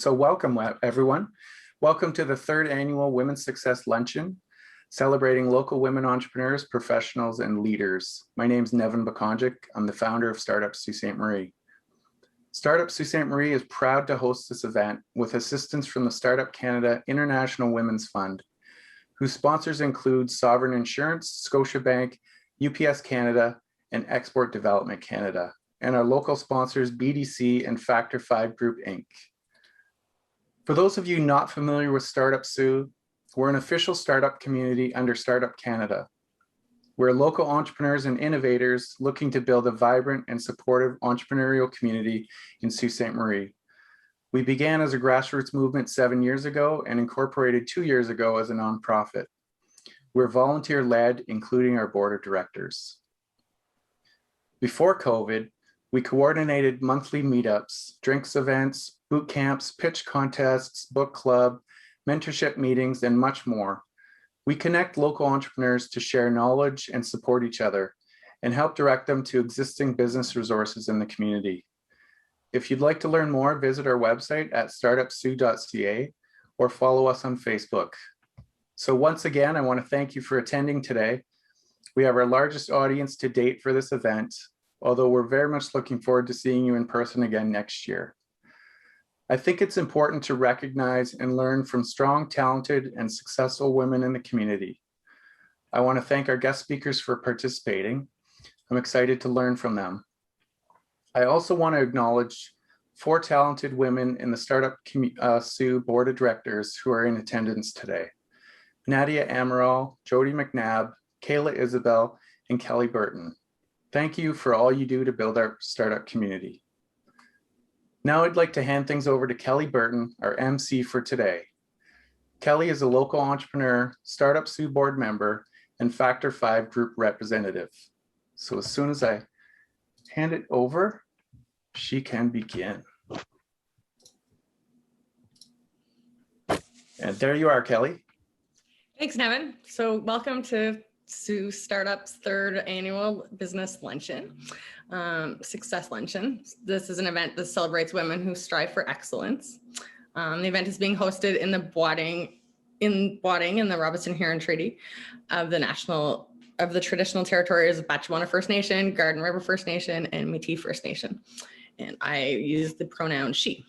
So welcome, everyone. Welcome to the third annual Women's Success Luncheon, celebrating local women entrepreneurs, professionals, and leaders. My name is Nevin Bakonjic. I'm the founder of StartUP Sault Ste. Marie. StartUP Sault Ste. Marie is proud to host this event with assistance from the StartUP Canada International Women's Fund, whose sponsors include Sovereign Insurance, Scotiabank, UPS Canada, and Export Development Canada, and our local sponsors BDC and Factor 5 Group Inc. For those of you not familiar with StartUP Sault, we're an official startup community under StartUP Canada. We're local entrepreneurs and innovators looking to build a vibrant and supportive entrepreneurial community in Sault Ste. Marie. We began as a grassroots movement 7 years ago and incorporated 2 years ago as a nonprofit. We're volunteer-led, including our board of directors. Before COVID, we coordinated monthly meetups, drinks events, boot camps, pitch contests, book club, mentorship meetings, and much more. We connect local entrepreneurs to share knowledge and support each other and help direct them to existing business resources in the community. If you'd like to learn more, visit our website at startupsault.ca or follow us on Facebook. So once again, I want to thank you for attending today. We have our largest audience to date for this event, although we're very much looking forward to seeing you in person again next year. I think it's important to recognize and learn from strong, talented, and successful women in the community. I want to thank our guest speakers for participating. I'm excited to learn from them. I also want to acknowledge 4 talented women in the StartUP Sault Board of Directors who are in attendance today: Nadia Amaral, Jody McNabb, Kayla Isabel, and Kelly Burton. Thank you for all you do to build our startup community. Now I'd like to hand things over to Kelly Burton, our MC for today. Kelly is a local entrepreneur, StartUP Sault board member, and Factor 5 group representative. So as soon as I hand it over, she can begin. And there you are, Kelly. Thanks, Nevin. So welcome to Sault StartUP's third annual business luncheon, Success Luncheon. This is an event that celebrates women who strive for excellence. The event is being hosted in the Boiting in the Robinson Huron Treaty of the traditional territories of Batchewana First Nation, Garden River First Nation, and Métis First Nation. And I use the pronoun she.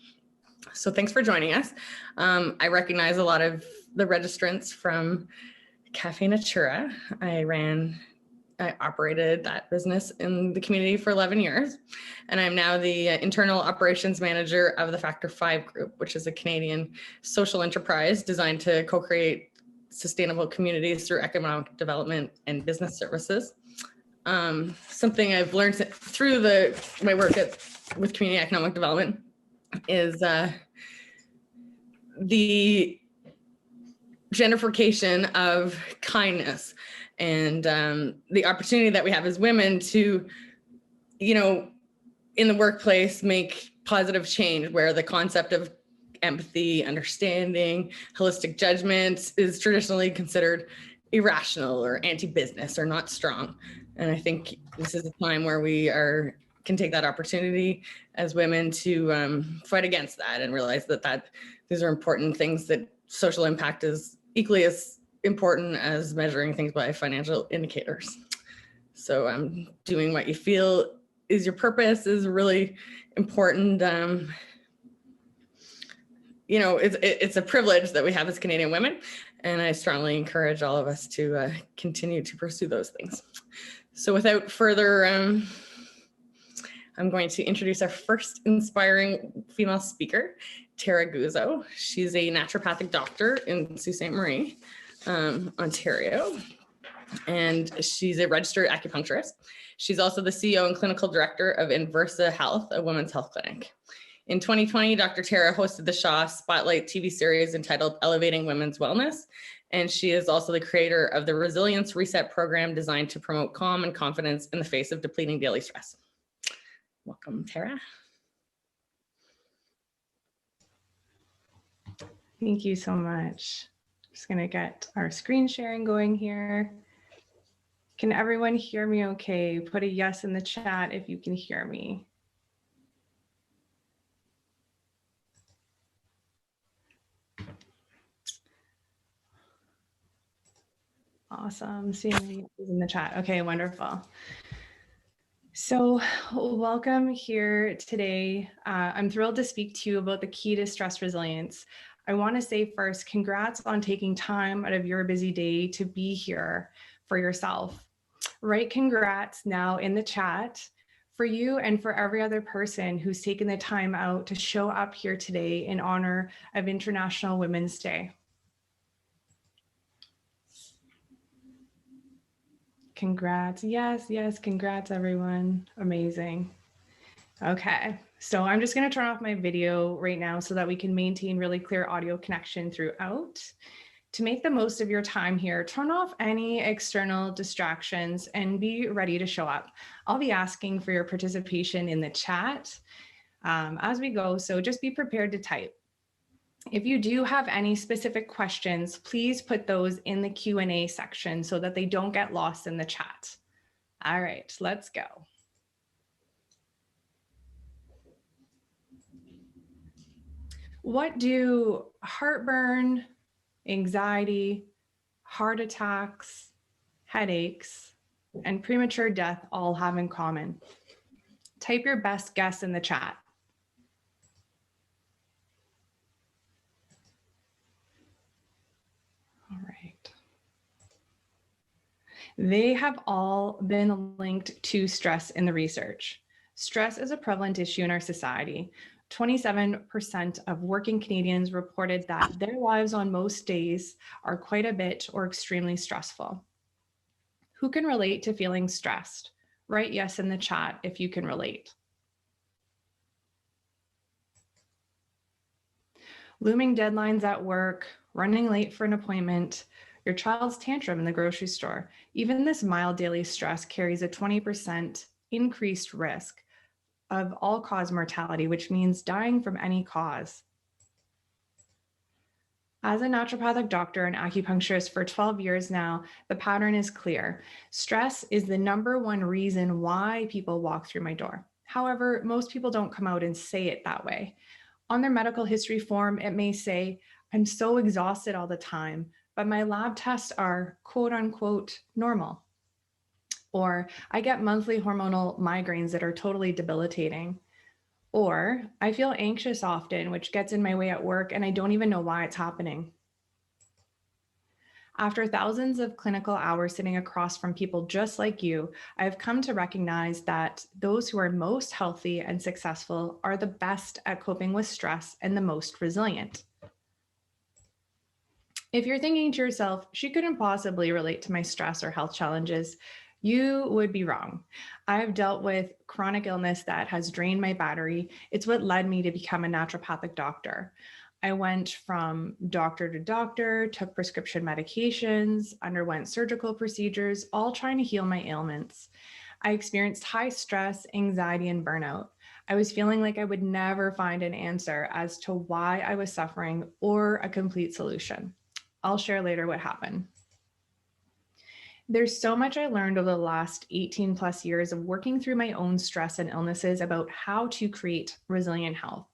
So thanks for joining us. I recognize a lot of the registrants from Cafe Natura. I operated that business in the community for 11 years, and I'm now the internal operations manager of the Factor 5 Group, which is a Canadian social enterprise designed to co-create sustainable communities through economic development and business services. Something I've learned through my work with community economic development is the gentrification of kindness and the opportunity that we have as women to, in the workplace, make positive change, where the concept of empathy, understanding, holistic judgment is traditionally considered irrational or anti-business or not strong. And I think this is a time where we can take that opportunity as women to fight against that and realize that these are important things, that social impact is equally as important as measuring things by financial indicators. So doing what you feel is your purpose is really important. It's a privilege that we have as Canadian women, and I strongly encourage all of us to continue to pursue those things. So without further, I'm going to introduce our first inspiring female speaker, Tara Guzzo. She's a naturopathic doctor in Sault Ste. Marie, Ontario, and she's a registered acupuncturist. She's also the CEO and clinical director of Inversa Health, a women's health clinic. In 2020, Dr. Tara hosted the Shaw Spotlight TV series entitled Elevating Women's Wellness, and she is also the creator of the Resilience Reset program designed to promote calm and confidence in the face of depleting daily stress. Welcome, Tara. Thank you so much. Just going to get our screen sharing going here. Can everyone hear me okay? Put a yes in the chat if you can hear me. Awesome. Seeing you in the chat. Okay, wonderful. So welcome here today. I'm thrilled to speak to you about the key to stress resilience. I want to say first, congrats on taking time out of your busy day to be here for yourself. Write congrats now in the chat for you and for every other person who's taken the time out to show up here today in honor of International Women's Day. Congrats. Yes, yes, congrats, everyone. Amazing. Okay, so I'm just going to turn off my video right now so that we can maintain really clear audio connection throughout. To make the most of your time here, turn off any external distractions and be ready to show up. I'll be asking for your participation in the chat as we go, so just be prepared to type. If you do have any specific questions, please put those in the Q&A section so that they don't get lost in the chat. All right, let's go. What do heartburn, anxiety, heart attacks, headaches, and premature death all have in common? Type your best guess in the chat. All right. They have all been linked to stress in the research. Stress is a prevalent issue in our society. 27% of working Canadians reported that their lives on most days are quite a bit or extremely stressful. Who can relate to feeling stressed? Write yes in the chat if you can relate. Looming deadlines at work, running late for an appointment, your child's tantrum in the grocery store. Even this mild daily stress carries a 20% increased risk of all-cause mortality, which means dying from any cause. As a naturopathic doctor and acupuncturist for 12 years now, the pattern is clear. Stress is the #1 reason why people walk through my door. However, most people don't come out and say it that way. On their medical history form, it may say, "I'm so exhausted all the time, but my lab tests are quote unquote normal." Or, "I get monthly hormonal migraines that are totally debilitating." Or, "I feel anxious often, which gets in my way at work and I don't even know why it's happening." After thousands of clinical hours sitting across from people just like you, I've come to recognize that those who are most healthy and successful are the best at coping with stress and the most resilient. If you're thinking to yourself, "She couldn't possibly relate to my stress or health challenges," you would be wrong. I've dealt with chronic illness that has drained my battery. It's what led me to become a naturopathic doctor. I went from doctor to doctor, took prescription medications, underwent surgical procedures, all trying to heal my ailments. I experienced high stress, anxiety, and burnout. I was feeling like I would never find an answer as to why I was suffering or a complete solution. I'll share later what happened. There's so much I learned over the last 18 plus years of working through my own stress and illnesses about how to create resilient health.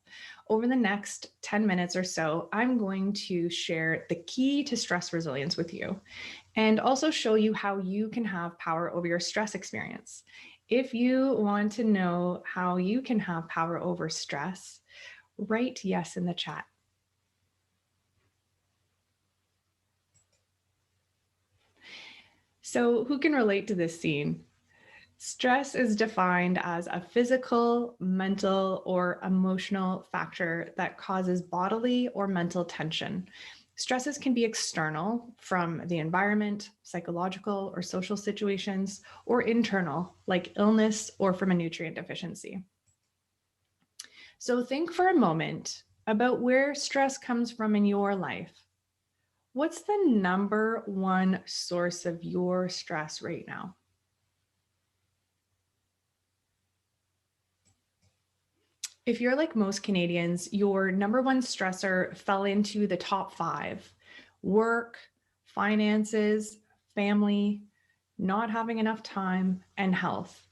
Over the next 10 minutes or so, I'm going to share the key to stress resilience with you and also show you how you can have power over your stress experience. If you want to know how you can have power over stress, write yes in the chat. So who can relate to this scene? Stress is defined as a physical, mental, or emotional factor that causes bodily or mental tension. Stresses can be external from the environment, psychological or social situations, or internal, like illness or from a nutrient deficiency. So think for a moment about where stress comes from in your life. What's the #1 source of your stress right now? If you're like most Canadians, your #1 stressor fell into the top 5: work, finances, family, not having enough time, and health.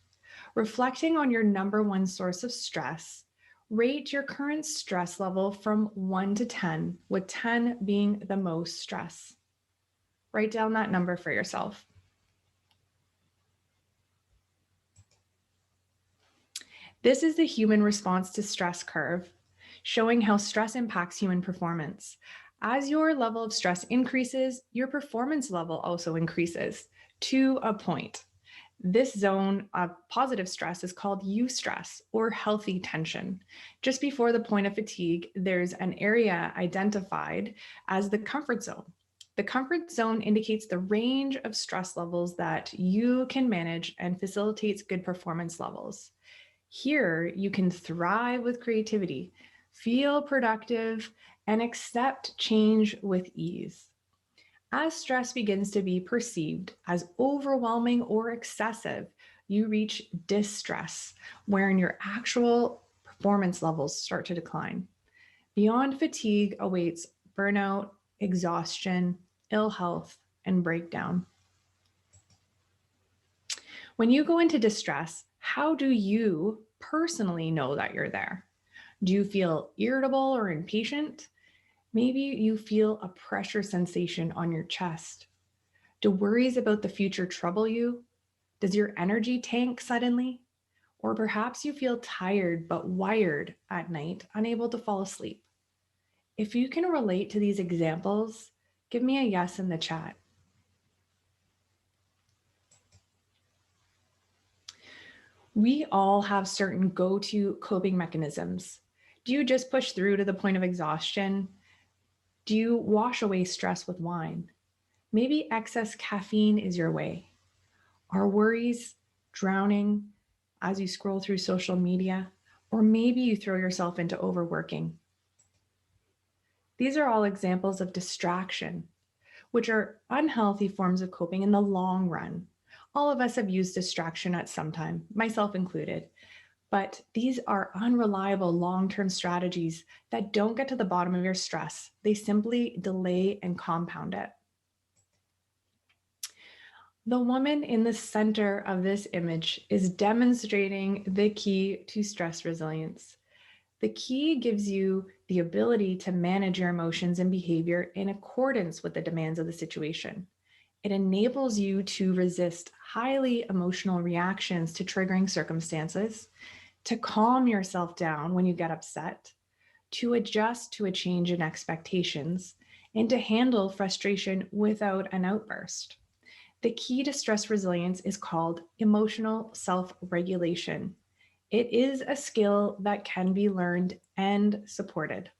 Reflecting on your #1 source of stress, rate your current stress level from 1 to 10, with 10 being the most stress. Write down that number for yourself. This is the human response to stress curve, showing how stress impacts human performance. As your level of stress increases, your performance level also increases to a point. This zone of positive stress is called eustress, or healthy tension. Just before the point of fatigue, there's an area identified as the comfort zone. The comfort zone indicates the range of stress levels that you can manage and facilitates good performance levels. Here, you can thrive with creativity, feel productive, and accept change with ease. As stress begins to be perceived as overwhelming or excessive, you reach distress, wherein your actual performance levels start to decline. Beyond fatigue awaits burnout, exhaustion, ill health, and breakdown. When you go into distress, how do you personally know that you're there? Do you feel irritable or impatient? Maybe you feel a pressure sensation on your chest. Do worries about the future trouble you? Does your energy tank suddenly? Or perhaps you feel tired but wired at night, unable to fall asleep. If you can relate to these examples, give me a yes in the chat. We all have certain go-to coping mechanisms. Do you just push through to the point of exhaustion? Do you wash away stress with wine? Maybe excess caffeine is your way. Are worries drowning as you scroll through social media? Or maybe you throw yourself into overworking. These are all examples of distraction, which are unhealthy forms of coping in the long run. All of us have used distraction at some time, myself included, but these are unreliable long-term strategies that don't get to the bottom of your stress. They simply delay and compound it. The woman in the center of this image is demonstrating the key to stress resilience. The key gives you the ability to manage your emotions and behavior in accordance with the demands of the situation. It enables you to resist highly emotional reactions to triggering circumstances, to calm yourself down when you get upset, to adjust to a change in expectations, and to handle frustration without an outburst. The key to stress resilience is called emotional self-regulation. It is a skill that can be learned and supported.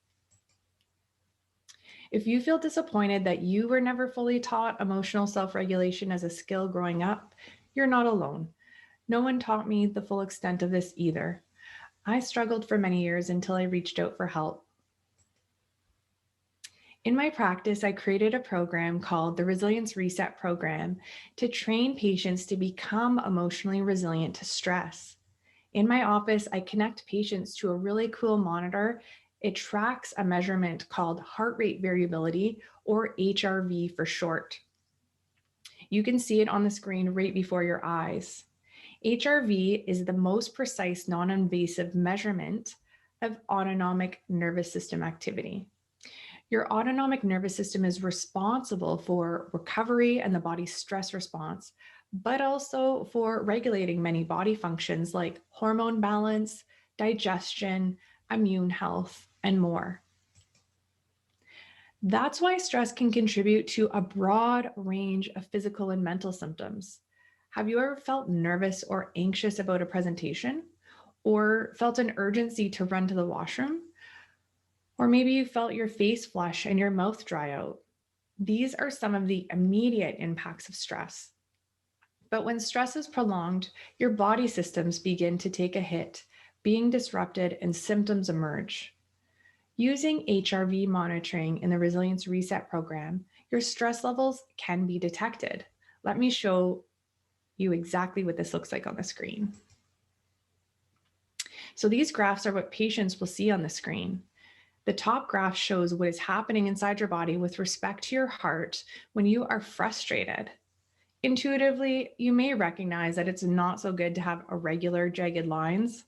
If you feel disappointed that you were never fully taught emotional self-regulation as a skill growing up, you're not alone. No one taught me the full extent of this either. I struggled for many years until I reached out for help. In my practice, I created a program called the Resilience Reset Program to train patients to become emotionally resilient to stress. In my office, I connect patients to a really cool monitor. It tracks a measurement called heart rate variability, or HRV for short. You can see it on the screen right before your eyes. HRV is the most precise non-invasive measurement of autonomic nervous system activity. Your autonomic nervous system is responsible for recovery and the body's stress response, but also for regulating many body functions like hormone balance, digestion, immune health, and more. That's why stress can contribute to a broad range of physical and mental symptoms. Have you ever felt nervous or anxious about a presentation? Or felt an urgency to run to the washroom? Or maybe you felt your face flush and your mouth dry out. These are some of the immediate impacts of stress. But when stress is prolonged, your body systems begin to take a hit, being disrupted, and symptoms emerge. Using HRV monitoring in the Resilience Reset Program, your stress levels can be detected. Let me show you exactly what this looks like on the screen. So these graphs are what patients will see on the screen. The top graph shows what is happening inside your body with respect to your heart when you are frustrated. Intuitively, you may recognize that it's not so good to have irregular, jagged lines.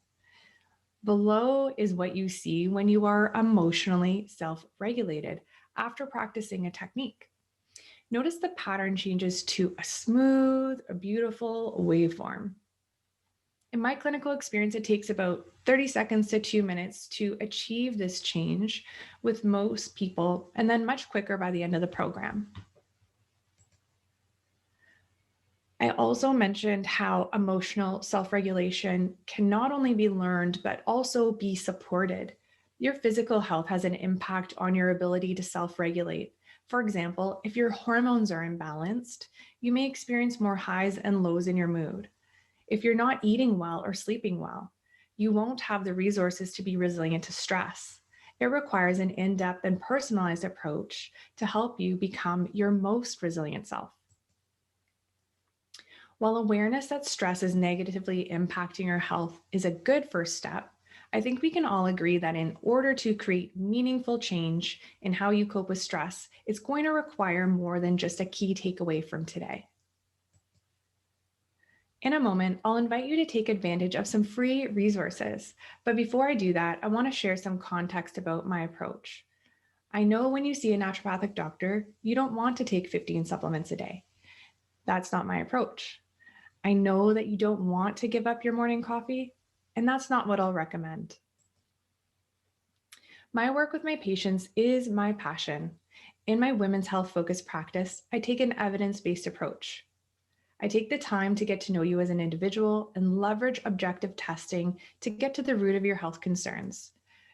Below is what you see when you are emotionally self-regulated after practicing a technique. Notice the pattern changes to a smooth, a beautiful waveform. In my clinical experience, it takes about 30 seconds to 2 minutes to achieve this change with most people, and then much quicker by the end of the program. I also mentioned how emotional self-regulation can not only be learned, but also be supported. Your physical health has an impact on your ability to self-regulate. For example, if your hormones are imbalanced, you may experience more highs and lows in your mood. If you're not eating well or sleeping well, you won't have the resources to be resilient to stress. It requires an in-depth and personalized approach to help you become your most resilient self. While awareness that stress is negatively impacting your health is a good first step, I think we can all agree that in order to create meaningful change in how you cope with stress, it's going to require more than just a key takeaway from today. In a moment, I'll invite you to take advantage of some free resources. But before I do that, I want to share some context about my approach. I know when you see a naturopathic doctor, you don't want to take 15 supplements a day. That's not my approach. I know that you don't want to give up your morning coffee, and that's not what I'll recommend. My work with my patients is my passion. In my women's health focused practice, I take an evidence-based approach. I take the time to get to know you as an individual and leverage objective testing to get to the root of your health concerns.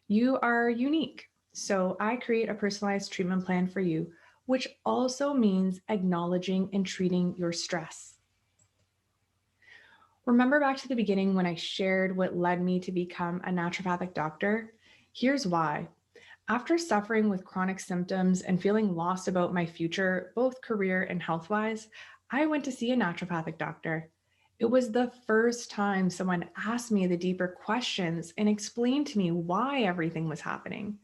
You are unique, so I create a personalized treatment plan for you, which also means acknowledging and treating your stress. Remember back to the beginning when I shared what led me to become a naturopathic doctor? Here's why. After suffering with chronic symptoms and feeling lost about my future, both career and health-wise, I went to see a naturopathic doctor. It was the first time someone asked me the deeper questions and explained to me why everything was happening.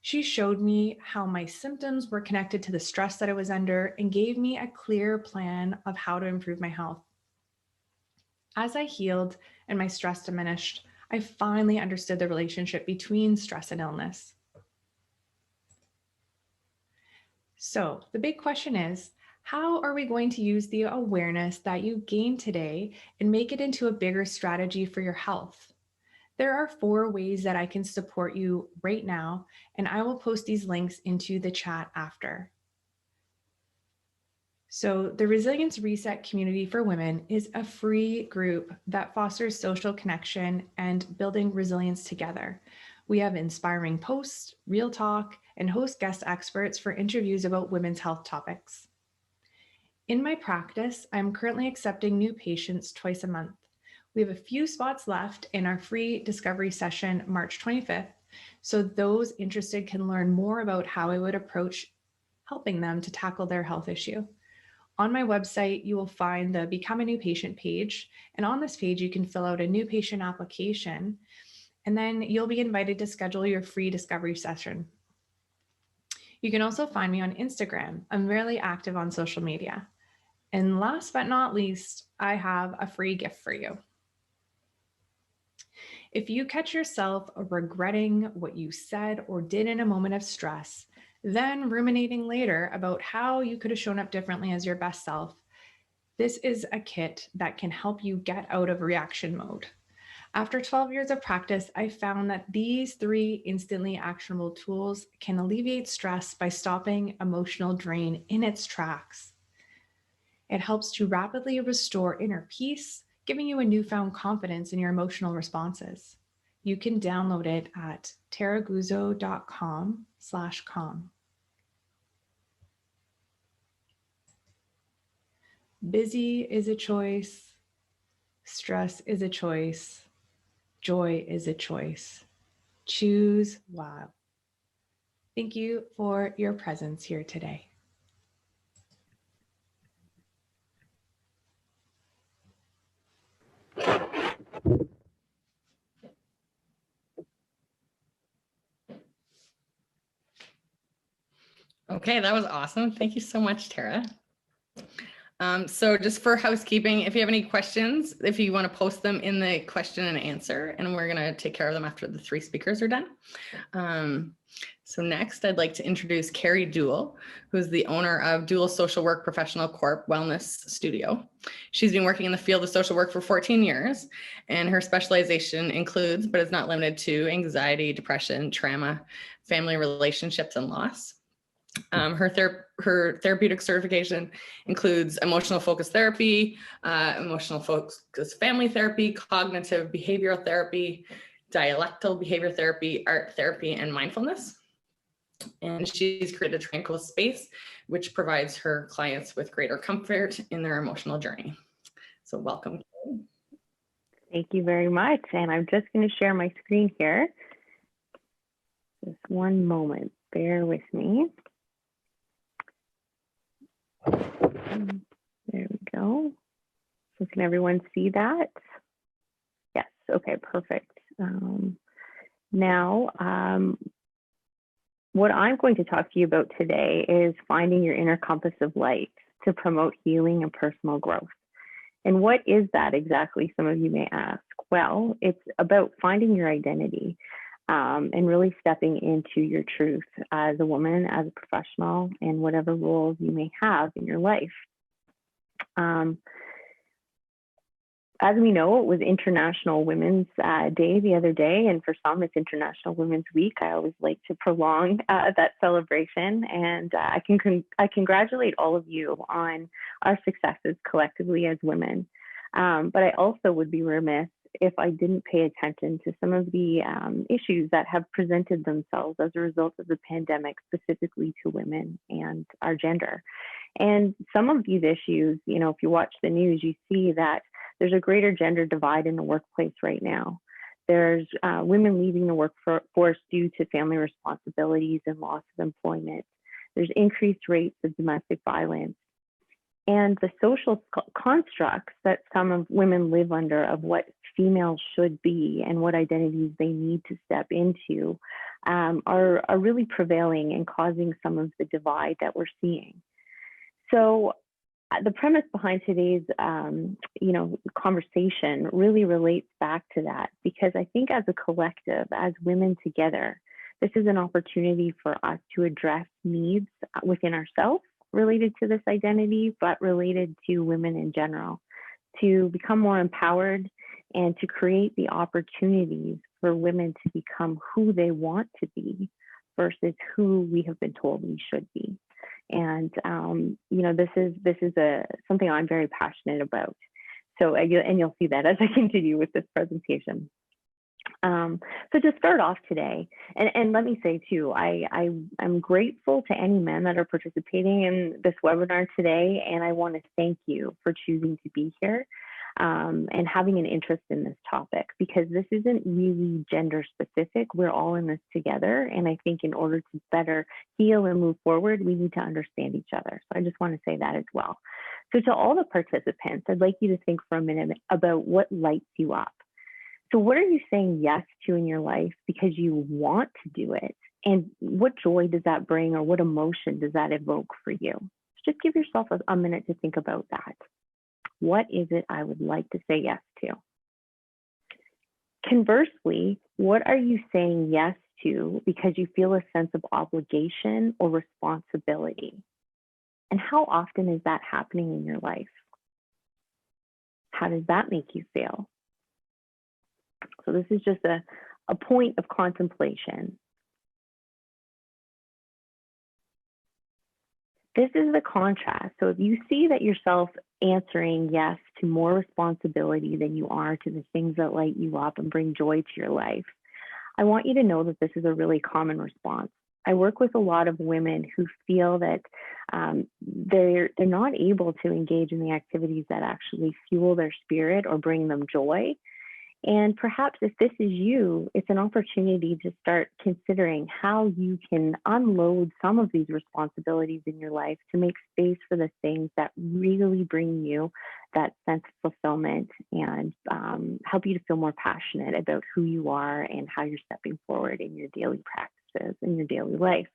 She showed me how my symptoms were connected to the stress that I was under and gave me a clear plan of how to improve my health. As I healed and my stress diminished, I finally understood the relationship between stress and illness. So the big question is, how are we going to use the awareness that you gained today and make it into a bigger strategy for your health? There are 4 ways that I can support you right now, and I will post these links into the chat after. So the Resilience Reset Community for Women is a free group that fosters social connection and building resilience together. We have inspiring posts, real talk, and host guest experts for interviews about women's health topics. In my practice, I'm currently accepting new patients twice a month. We have a few spots left in our free discovery session, March 25th, so those interested can learn more about how I would approach helping them to tackle their health issue. On my website, you will find the Become a New Patient page, and on this page, you can fill out a new patient application, and then you'll be invited to schedule your free discovery session. You can also find me on Instagram. I'm really active on social media. And last but not least, I have a free gift for you. If you catch yourself regretting what you said or did in a moment of stress, then ruminating later about how you could have shown up differently as your best self, this is a kit that can help you get out of reaction mode. After 12 years of practice, I found that these 3 instantly actionable tools can alleviate stress by stopping emotional drain in its tracks. It helps to rapidly restore inner peace, giving you a newfound confidence in your emotional responses. You can download it at terraguzzo.com/com. Busy is a choice. Stress is a choice. Joy is a choice. Choose well. Thank you for your presence here today. Okay, that was awesome. Thank you so much, Tara. So just for housekeeping, if you have any questions, if you want to post them in the question and answer, and we're going to take care of them after the 3 speakers are done. So next, I'd like to introduce Carrie Duell, who's the owner of Duell Social Work Professional Corp Wellness Studio. She's been working in the field of social work for 14 years, and her specialization includes, but is not limited to, anxiety, depression, trauma, family relationships, and loss. Her therapeutic certification includes emotional focus therapy, emotional focus family therapy, cognitive behavioral therapy, dialectal behavior therapy, art therapy, and mindfulness. And she's created a tranquil space, which provides her clients with greater comfort in their emotional journey. So welcome. Thank you very much. And I'm just going to share my screen here. Just one moment, bear with me. There we go. So can everyone see that? Yes, okay, perfect. What I'm going to talk to you about today is finding your inner compass of light to promote healing and personal growth. And what is that exactly, some of you may ask? Well, it's about finding your identity and really stepping into your truth as a woman, as a professional, and whatever roles you may have in your life. As we know, it was International Women's Day the other day, and for some, it's International Women's Week. I always like to prolong that celebration, and I congratulate all of you on our successes collectively as women. But I also would be remiss if I didn't pay attention to some of the issues that have presented themselves as a result of the pandemic, specifically to women and our gender. And some of these issues, you know, if you watch the news, you see that there's a greater gender divide in the workplace right now. There's women leaving the workforce due to family responsibilities and loss of employment. There's increased rates of domestic violence. And the social constructs that some of women live under of what females should be and what identities they need to step into are really prevailing and causing some of the divide that we're seeing. So the premise behind today's conversation really relates back to that, because I think as a collective, as women together, this is an opportunity for us to address needs within ourselves related to this identity, but related to women in general, to become more empowered and to create the opportunities for women to become who they want to be versus who we have been told we should be. And this is something I'm very passionate about. So you'll see that as I continue with this presentation. So to start off today, and let me say too, I'm grateful to any men that are participating in this webinar today, and I want to thank you for choosing to be here and having an interest in this topic, because this isn't really gender specific. We're all in this together, and I think in order to better heal and move forward, we need to understand each other. So I just want to say that as well. So to all the participants, I'd like you to think for a minute about what lights you up. So what are you saying yes to in your life because you want to do it? And what joy does that bring, or what emotion does that evoke for you? Just give yourself a minute to think about that. What is it I would like to say yes to? Conversely, what are you saying yes to because you feel a sense of obligation or responsibility? And how often is that happening in your life? How does that make you feel? So this is just a point of contemplation. This is the contrast. So if you see that yourself answering yes to more responsibility than you are to the things that light you up and bring joy to your life, I want you to know that this is a really common response. I work with a lot of women who feel that they're not able to engage in the activities that actually fuel their spirit or bring them joy. And perhaps if this is you, it's an opportunity to start considering how you can unload some of these responsibilities in your life to make space for the things that really bring you that sense of fulfillment and help you to feel more passionate about who you are and how you're stepping forward in your daily practices, in your daily life.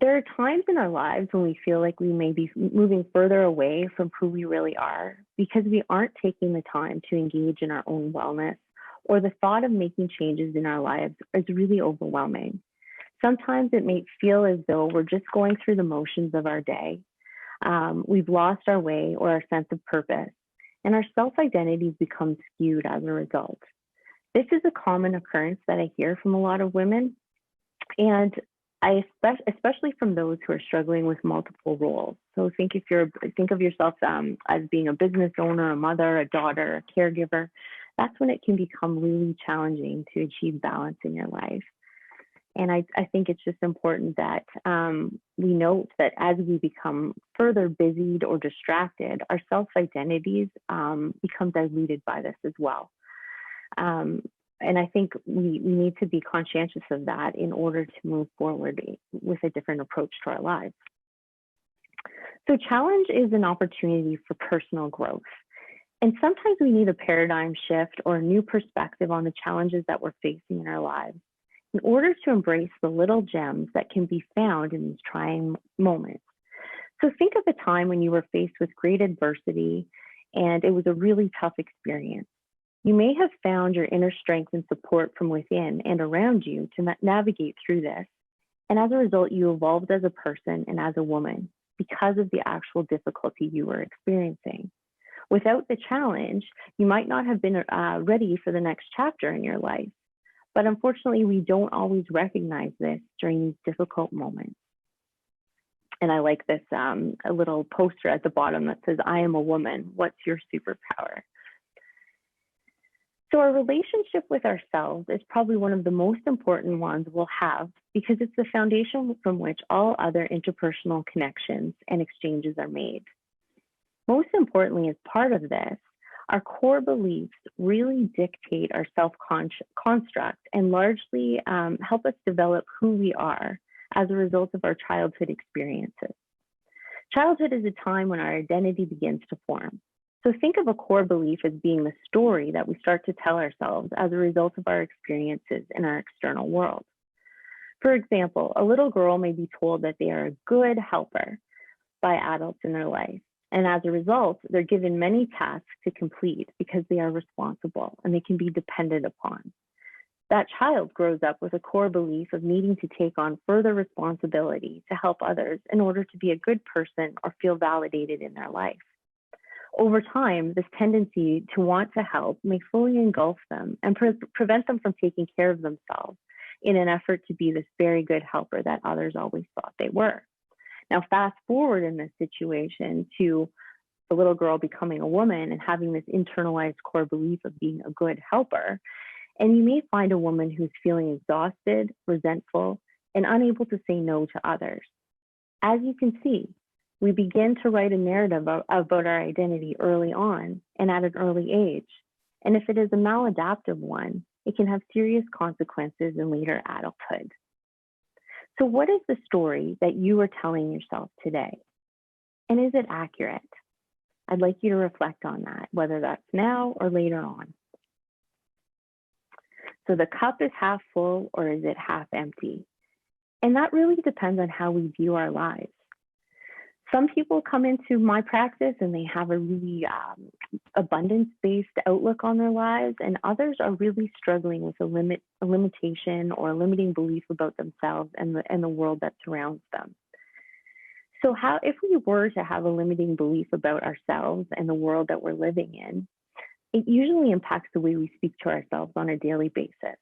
There are times in our lives when we feel like we may be moving further away from who we really are because we aren't taking the time to engage in our own wellness or the thought of making changes in our lives is really overwhelming. Sometimes it may feel as though we're just going through the motions of our day. We've lost our way or our sense of purpose, and our self-identities become skewed as a result. This is a common occurrence that I hear from a lot of women, and especially from those who are struggling with multiple roles. So think of yourself as being a business owner, a mother, a daughter, a caregiver. That's when it can become really challenging to achieve balance in your life. And I think it's just important that we note that as we become further busied or distracted, our self-identities become diluted by this as well. And I think we need to be conscientious of that in order to move forward with a different approach to our lives. So challenge is an opportunity for personal growth. And sometimes we need a paradigm shift or a new perspective on the challenges that we're facing in our lives in order to embrace the little gems that can be found in these trying moments. So think of a time when you were faced with great adversity and it was a really tough experience. You may have found your inner strength and support from within and around you to navigate through this. And as a result, you evolved as a person and as a woman because of the actual difficulty you were experiencing. Without the challenge, you might not have been ready for the next chapter in your life. But unfortunately, we don't always recognize this during these difficult moments. And I like this a little poster at the bottom that says, "I am a woman. What's your superpower?" So our relationship with ourselves is probably one of the most important ones we'll have because it's the foundation from which all other interpersonal connections and exchanges are made. Most importantly, as part of this, our core beliefs really dictate our self-construct and largely help us develop who we are as a result of our childhood experiences. Childhood is a time when our identity begins to form. So think of a core belief as being the story that we start to tell ourselves as a result of our experiences in our external world. For example, a little girl may be told that they are a good helper by adults in their life. And as a result, they're given many tasks to complete because they are responsible and they can be depended upon. That child grows up with a core belief of needing to take on further responsibility to help others in order to be a good person or feel validated in their life. Over time, this tendency to want to help may fully engulf them and prevent them from taking care of themselves in an effort to be this very good helper that others always thought they were. Now, fast forward in this situation to the little girl becoming a woman and having this internalized core belief of being a good helper. And you may find a woman who's feeling exhausted, resentful, and unable to say no to others. As you can see, we begin to write a narrative about our identity early on and at an early age. And if it is a maladaptive one, it can have serious consequences in later adulthood. So what is the story that you are telling yourself today? And is it accurate? I'd like you to reflect on that, whether that's now or later on. So the cup is half full or is it half empty? And that really depends on how we view our lives. Some people come into my practice and they have a really abundance-based outlook on their lives, and others are really struggling with a limitation or a limiting belief about themselves and the world that surrounds them. So if we were to have a limiting belief about ourselves and the world that we're living in, it usually impacts the way we speak to ourselves on a daily basis.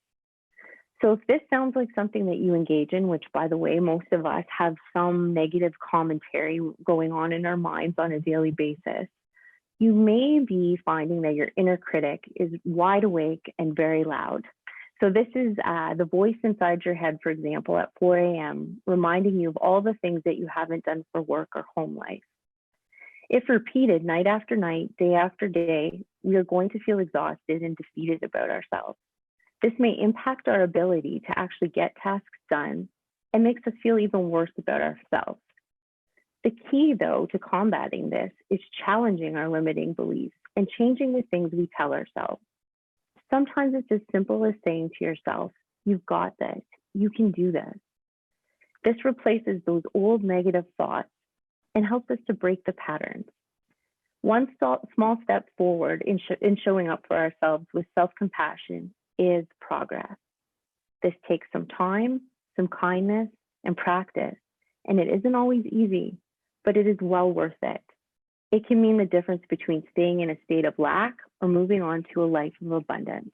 So if this sounds like something that you engage in, which by the way, most of us have some negative commentary going on in our minds on a daily basis, you may be finding that your inner critic is wide awake and very loud. So this is the voice inside your head, for example, at 4 a.m., reminding you of all the things that you haven't done for work or home life. If repeated night after night, day after day, we are going to feel exhausted and defeated about ourselves. This may impact our ability to actually get tasks done and makes us feel even worse about ourselves. The key, though, to combating this is challenging our limiting beliefs and changing the things we tell ourselves. Sometimes it's as simple as saying to yourself, "You've got this, you can do this." This replaces those old negative thoughts and helps us to break the patterns. One small step forward in showing up for ourselves with self-compassion is progress. This takes some time, some kindness, and practice, and it isn't always easy, but it is well worth it. It can mean the difference between staying in a state of lack or moving on to a life of abundance.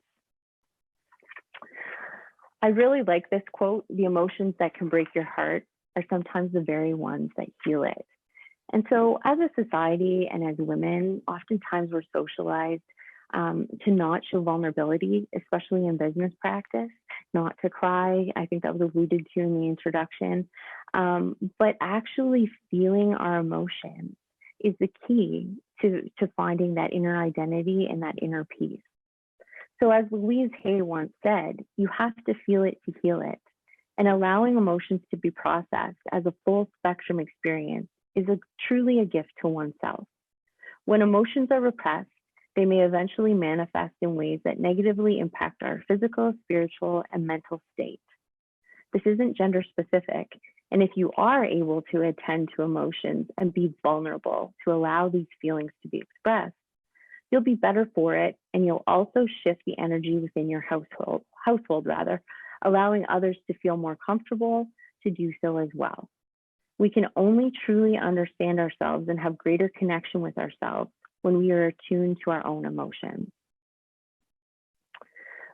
I really like this quote: "The emotions that can break your heart are sometimes the very ones that heal it." And so as a society and as women, oftentimes we're socialized to not show vulnerability, especially in business practice, not to cry. I think that was alluded to in the introduction, but actually feeling our emotions is the key to finding that inner identity and that inner peace. So as Louise Hay once said, you have to feel it to heal it. And allowing emotions to be processed as a full spectrum experience is truly a gift to oneself. When emotions are repressed, they may eventually manifest in ways that negatively impact our physical, spiritual, and mental state. This isn't gender specific, and if you are able to attend to emotions and be vulnerable to allow these feelings to be expressed, you'll be better for it, and you'll also shift the energy within your household, allowing others to feel more comfortable to do so as well. We can only truly understand ourselves and have greater connection with ourselves when we are attuned to our own emotions.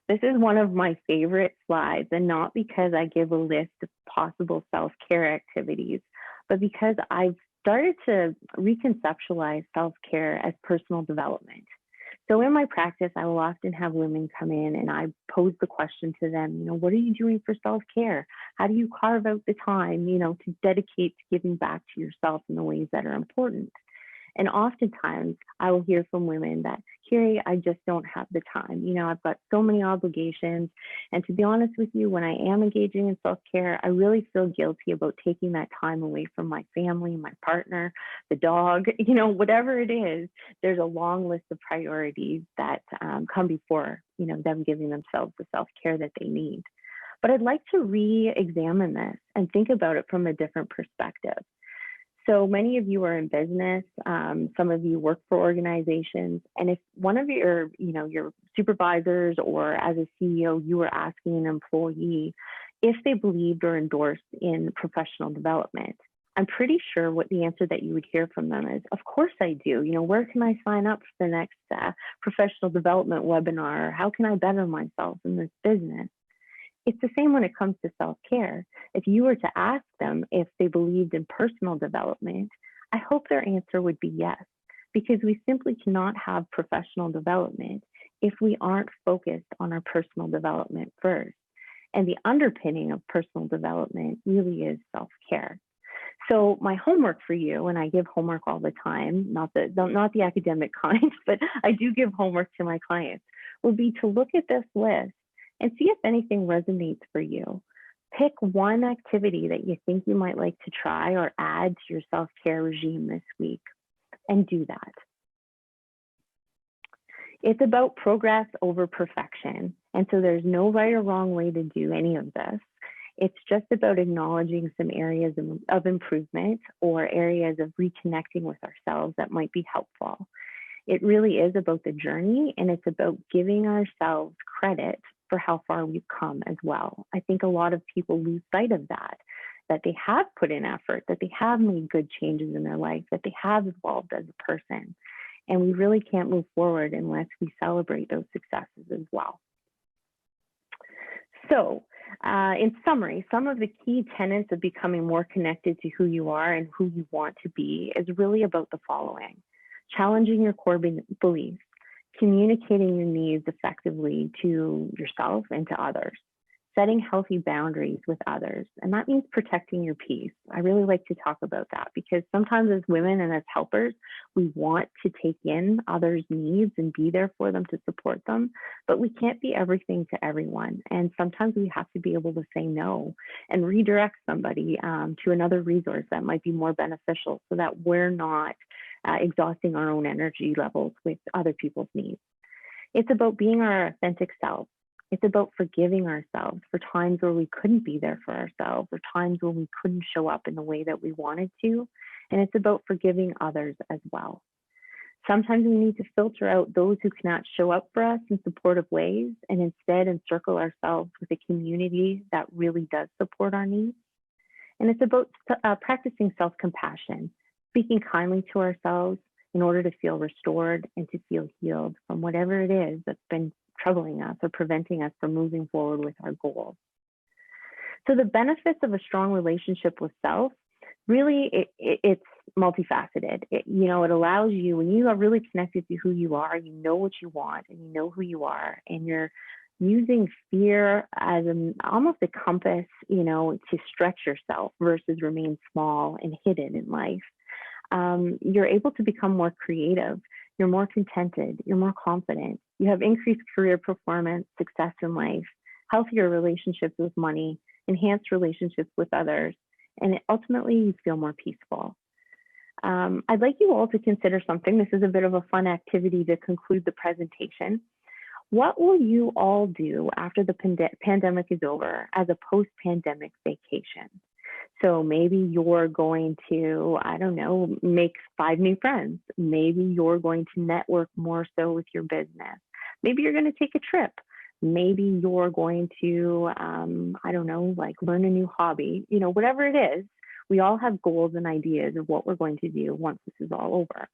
This is one of my favorite slides, and not because I give a list of possible self-care activities, but because I've started to reconceptualize self-care as personal development. So in my practice, I will often have women come in and I pose the question to them, what are you doing for self-care? How do you carve out the time, to dedicate to giving back to yourself in the ways that are important? And oftentimes I will hear from women that, Carrie, I just don't have the time. I've got so many obligations. And to be honest with you, when I am engaging in self-care, I really feel guilty about taking that time away from my family, my partner, the dog, whatever it is. There's a long list of priorities that come before, them giving themselves the self-care that they need. But I'd like to re-examine this and think about it from a different perspective. So many of you are in business, some of you work for organizations, and if one of your supervisors or as a CEO, you were asking an employee if they believed or endorsed in professional development, I'm pretty sure what the answer that you would hear from them is, of course I do. Where can I sign up for the next professional development webinar? How can I better myself in this business? It's the same when it comes to self-care. If you were to ask them if they believed in personal development, I hope their answer would be yes, because we simply cannot have professional development if we aren't focused on our personal development first. And the underpinning of personal development really is self-care. So my homework for you, and I give homework all the time, not the academic kind, but I do give homework to my clients, would be to look at this list and see if anything resonates for you. Pick one activity that you think you might like to try or add to your self-care regime this week, and do that. It's about progress over perfection, and so there's no right or wrong way to do any of this. It's just about acknowledging some areas of improvement or areas of reconnecting with ourselves that might be helpful. It really is about the journey, and it's about giving ourselves credit for how far we've come as well. I think a lot of people lose sight of that they have put in effort, that they have made good changes in their life, that they have evolved as a person. And we really can't move forward unless we celebrate those successes as well. So in summary, some of the key tenets of becoming more connected to who you are and who you want to be is really about the following: challenging your core beliefs, communicating your needs effectively to yourself and to others, setting healthy boundaries with others. And that means protecting your peace. I really like to talk about that because sometimes as women and as helpers, we want to take in others' needs and be there for them to support them, but we can't be everything to everyone. And sometimes we have to be able to say no and redirect somebody to another resource that might be more beneficial so that we're not exhausting our own energy levels with other people's needs. It's about being our authentic self. It's about forgiving ourselves for times where we couldn't be there for ourselves or times when we couldn't show up in the way that we wanted to. And it's about forgiving others as well. Sometimes we need to filter out those who cannot show up for us in supportive ways and instead encircle ourselves with a community that really does support our needs. And it's about practicing self-compassion, speaking kindly to ourselves in order to feel restored and to feel healed from whatever it is that's been troubling us or preventing us from moving forward with our goals. So the benefits of a strong relationship with self, really, it's multifaceted. It allows you, when you are really connected to who you are, you know what you want and you know who you are, and you're using fear as almost a compass, to stretch yourself versus remain small and hidden in life. You're able to become more creative. You're more contented. You're more confident. You have increased career performance, success in life, healthier relationships with money, enhanced relationships with others, and ultimately you feel more peaceful. I'd like you all to consider something. This is a bit of a fun activity to conclude the presentation. What will you all do after the pandemic is over as a post-pandemic vacation? So maybe you're going to, make 5 new friends. Maybe you're going to network more so with your business. Maybe you're going to take a trip. Maybe you're going to, learn a new hobby. Whatever it is, we all have goals and ideas of what we're going to do once this is all over.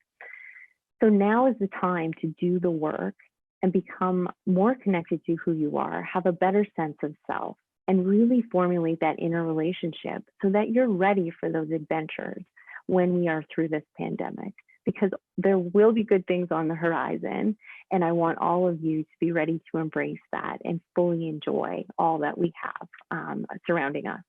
So now is the time to do the work and become more connected to who you are, have a better sense of self, and really formulate that inner relationship so that you're ready for those adventures when we are through this pandemic, because there will be good things on the horizon. And I want all of you to be ready to embrace that and fully enjoy all that we have surrounding us.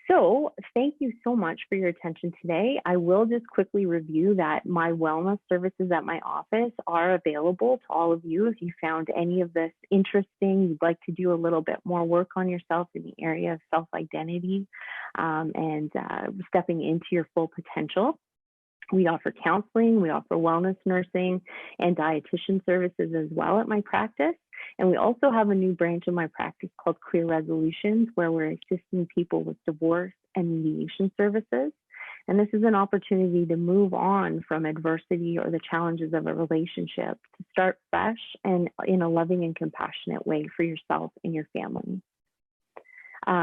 So thank you so much for your attention today. I will just quickly review that my wellness services at my office are available to all of you. If you found any of this interesting, you'd like to do a little bit more work on yourself in the area of self-identity and stepping into your full potential. We offer counseling, we offer wellness nursing and dietitian services as well at my practice. And we also have a new branch of my practice called Clear Resolutions, where we're assisting people with divorce and mediation services. And this is an opportunity to move on from adversity or the challenges of a relationship, to start fresh and in a loving and compassionate way for yourself and your family.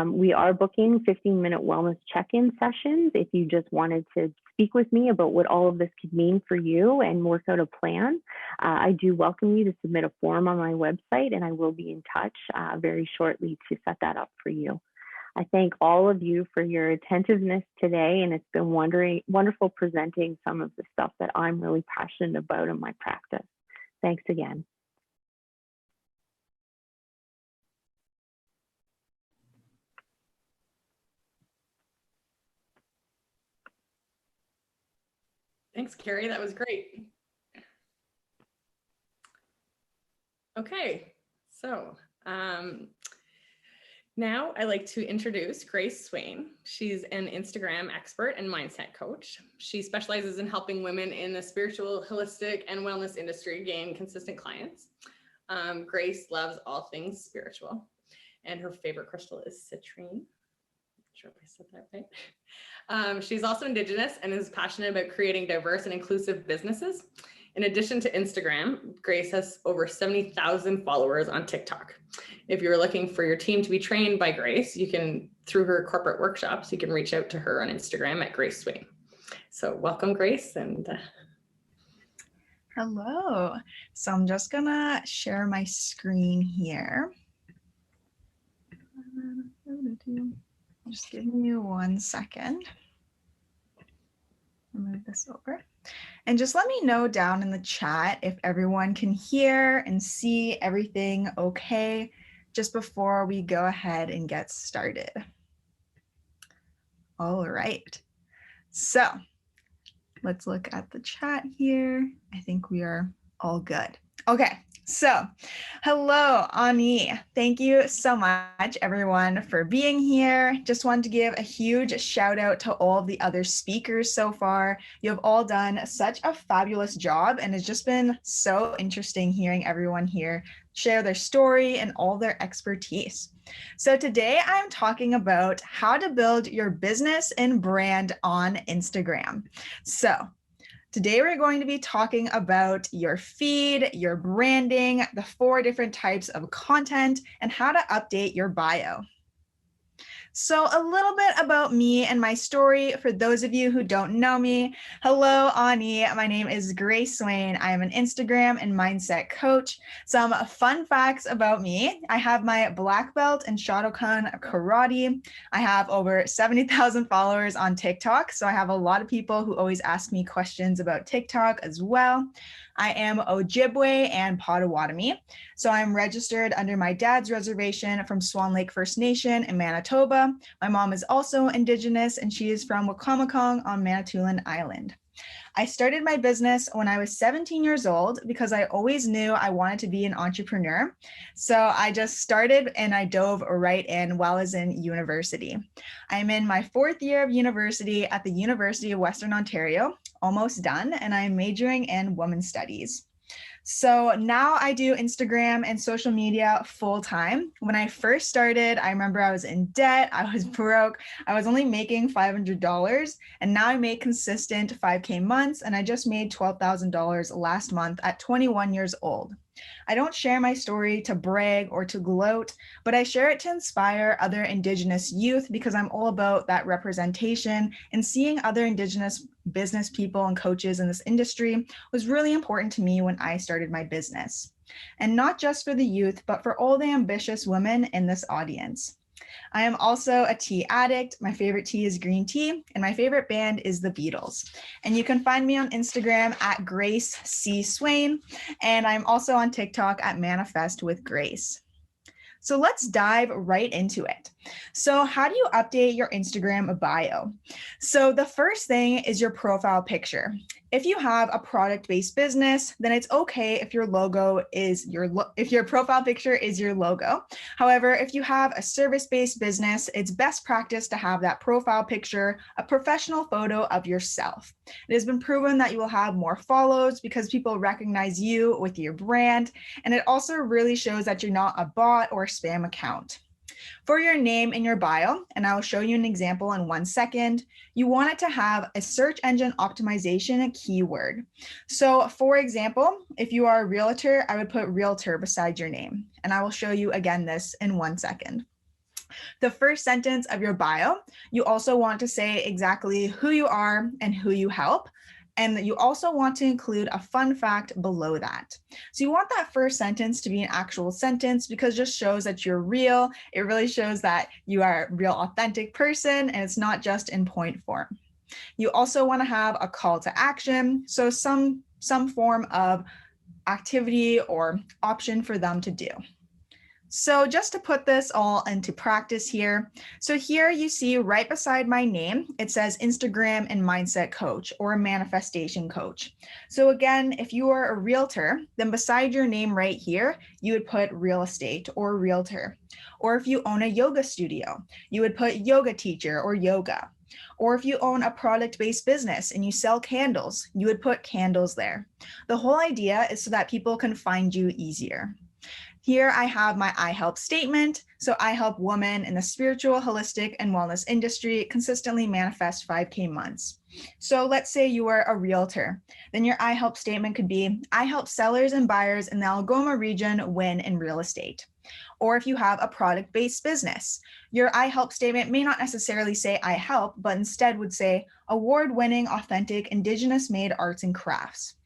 We are booking 15-minute wellness check-in sessions if you just wanted to speak with me about what all of this could mean for you and work out a plan. I do welcome you to submit a form on my website, and I will be in touch very shortly to set that up for you. I thank all of you for your attentiveness today, and it's been wonderful presenting some of the stuff that I'm really passionate about in my practice. Thanks again. Thanks, Carrie. That was great. Okay, so now I'd like to introduce Grace Swain. She's an Instagram expert and mindset coach. She specializes in helping women in the spiritual, holistic, and wellness industry gain consistent clients. Grace loves all things spiritual, and her favorite crystal is citrine. Not sure if I said that right. She's also Indigenous and is passionate about creating diverse and inclusive businesses. In addition to Instagram, Grace has over 70,000 followers on TikTok. If you're looking for your team to be trained by Grace, you can, through her corporate workshops, you can reach out to her on Instagram at Grace Swain. So welcome, Grace. And hello. So I'm just gonna share my screen here. Just give me 1 second. I'll move this over. And just let me know down in the chat if everyone can hear and see everything okay, just before we go ahead and get started. All right. So let's look at the chat here. I think we are all good. Okay. So, hello, Ani. Thank you so much, everyone, for being here. Just wanted to give a huge shout out to all of the other speakers so far. You have all done such a fabulous job, and it's just been so interesting hearing everyone here share their story and all their expertise. So today I'm talking about how to build your business and brand on Instagram. So Today, we're going to be talking about your feed, your branding, the 4 different types of content, and how to update your bio. So a little bit about me and my story for those of you who don't know me. Hello, Ani. My name is Grace Swain. I am an Instagram and mindset coach. Some fun facts about me. I have my black belt in Shotokan karate. I have over 70,000 followers on TikTok. So I have a lot of people who always ask me questions about TikTok as well. I am Ojibwe and Potawatomi. So I'm registered under my dad's reservation from Swan Lake First Nation in Manitoba. My mom is also Indigenous and she is from Wacomico on Manitoulin Island. I started my business when I was 17 years old because I always knew I wanted to be an entrepreneur. So I just started and I dove right in while I was in university. I'm in my 4th year of university at the University of Western Ontario, almost done, and I'm majoring in women's studies. So now I do Instagram and social media full time. When I first started, I remember I was in debt, I was broke, I was only making $500, and now I make consistent 5K months, and I just made $12,000 last month at 21 years old. I don't share my story to brag or to gloat, but I share it to inspire other Indigenous youth because I'm all about that representation, and seeing other Indigenous business people and coaches in this industry was really important to me when I started my business. And not just for the youth, but for all the ambitious women in this audience. I am also a tea addict. My favorite tea is green tea, and my favorite band is the Beatles. And you can find me on Instagram at Grace C. Swain, and I'm also on TikTok at Manifest with Grace. So let's dive right into it. So how do you update your Instagram bio? So the first thing is your profile picture. If you have a product-based business, then it's okay if your logo is if your profile picture is your logo. However, if you have a service-based business, it's best practice to have that profile picture a professional photo of yourself. It has been proven that you will have more follows because people recognize you with your brand, and it also really shows that you're not a bot or spam account. For your name in your bio, and I will show you an example in 1 second, you want it to have a search engine optimization keyword. So for example, if you are a realtor, I would put realtor beside your name, and I will show you again this in 1 second. The first sentence of your bio, you also want to say exactly who you are and who you help. And you also want to include a fun fact below that. So you want that first sentence to be an actual sentence because it just shows that you're real. It really shows that you are a real authentic person and it's not just in point form. You also want to have a call to action. So some form of activity or option for them to do. So just to put this all into practice here. So here you see right beside my name, it says Instagram and mindset coach or a manifestation coach. So again, if you are a realtor, then beside your name right here, you would put real estate or realtor. Or if you own a yoga studio, you would put yoga teacher or yoga. Or if you own a product-based business and you sell candles, you would put candles there. The whole idea is so that people can find you easier. Here I have my I help statement. So I help women in the spiritual, holistic, and wellness industry consistently manifest 5K months. So let's say you are a realtor. Then your I help statement could be, I help sellers and buyers in the Algoma region win in real estate. Or if you have a product-based business, your I help statement may not necessarily say I help, but instead would say award-winning, authentic, Indigenous-made arts and crafts.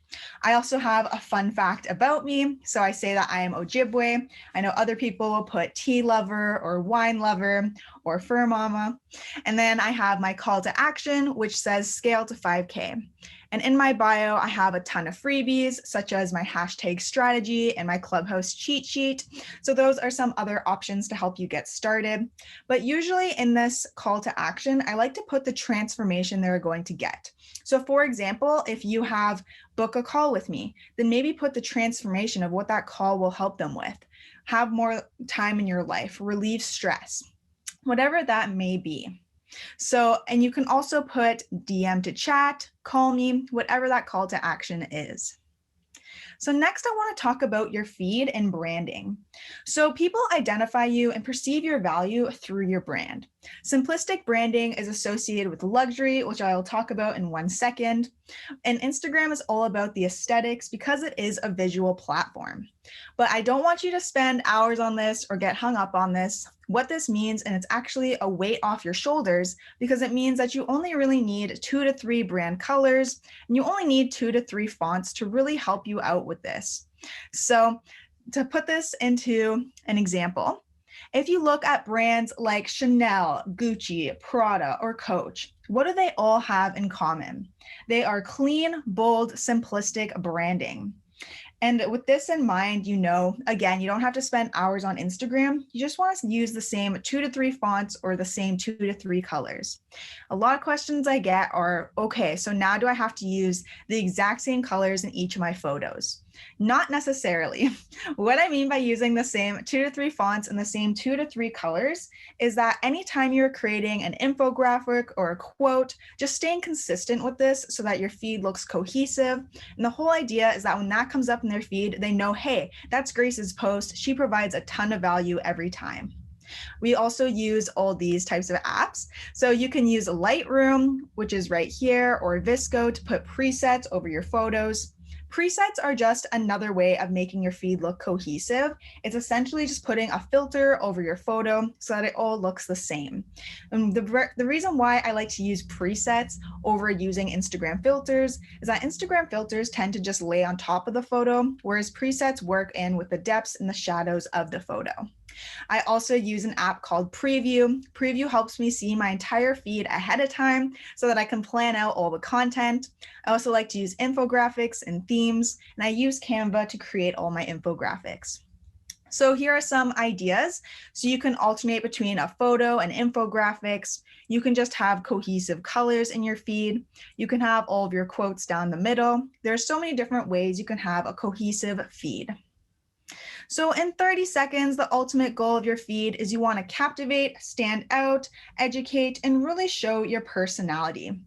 I also have a fun fact about me. So I say that I am Ojibwe. I know other people will put tea lover or wine lover or fur mama. And then I have my call to action, which says scale to 5K. And in my bio, I have a ton of freebies, such as my hashtag strategy and my Clubhouse cheat sheet. So those are some other options to help you get started. But usually in this call to action, I like to put the transformation they're going to get. So for example, if you have book a call with me, then maybe put the transformation of what that call will help them with. Have more time in your life, relieve stress, whatever that may be. So, and you can also put DM to chat, call me, whatever that call to action is. So next I want to talk about your feed and branding. So people identify you and perceive your value through your brand. Simplistic branding is associated with luxury, which I'll talk about in 1 second. And Instagram is all about the aesthetics because it is a visual platform. But I don't want you to spend hours on this or get hung up on this. What this means, and it's actually a weight off your shoulders, because it means that you only really need 2 to 3 brand colors, and you only need 2 to 3 fonts to really help you out with this. So to put this into an example, if you look at brands like Chanel, Gucci, Prada, or Coach, what do they all have in common? They are clean, bold, simplistic branding. And with this in mind, again, you don't have to spend hours on Instagram. You just want to use the same 2 to 3 fonts or the same 2 to 3 colors. A lot of questions I get are, okay, so now do I have to use the exact same colors in each of my photos? Not necessarily. What I mean by using the same 2 to 3 fonts and the same 2 to 3 colors is that anytime you're creating an infographic or a quote, just staying consistent with this so that your feed looks cohesive. And the whole idea is that when that comes up in their feed, they know, hey, that's Grace's post. She provides a ton of value every time. We also use all these types of apps. So you can use Lightroom, which is right here, or Visco to put presets over your photos. Presets are just another way of making your feed look cohesive. It's essentially just putting a filter over your photo so that it all looks the same. And the reason why I like to use presets over using Instagram filters is that Instagram filters tend to just lay on top of the photo, whereas presets work in with the depths and the shadows of the photo. I also use an app called Preview. Preview helps me see my entire feed ahead of time so that I can plan out all the content. I also like to use infographics and themes, and I use Canva to create all my infographics. So here are some ideas. So you can alternate between a photo and infographics. You can just have cohesive colors in your feed. You can have all of your quotes down the middle. There are so many different ways you can have a cohesive feed. So in 30 seconds, the ultimate goal of your feed is you want to captivate, stand out, educate, and really show your personality.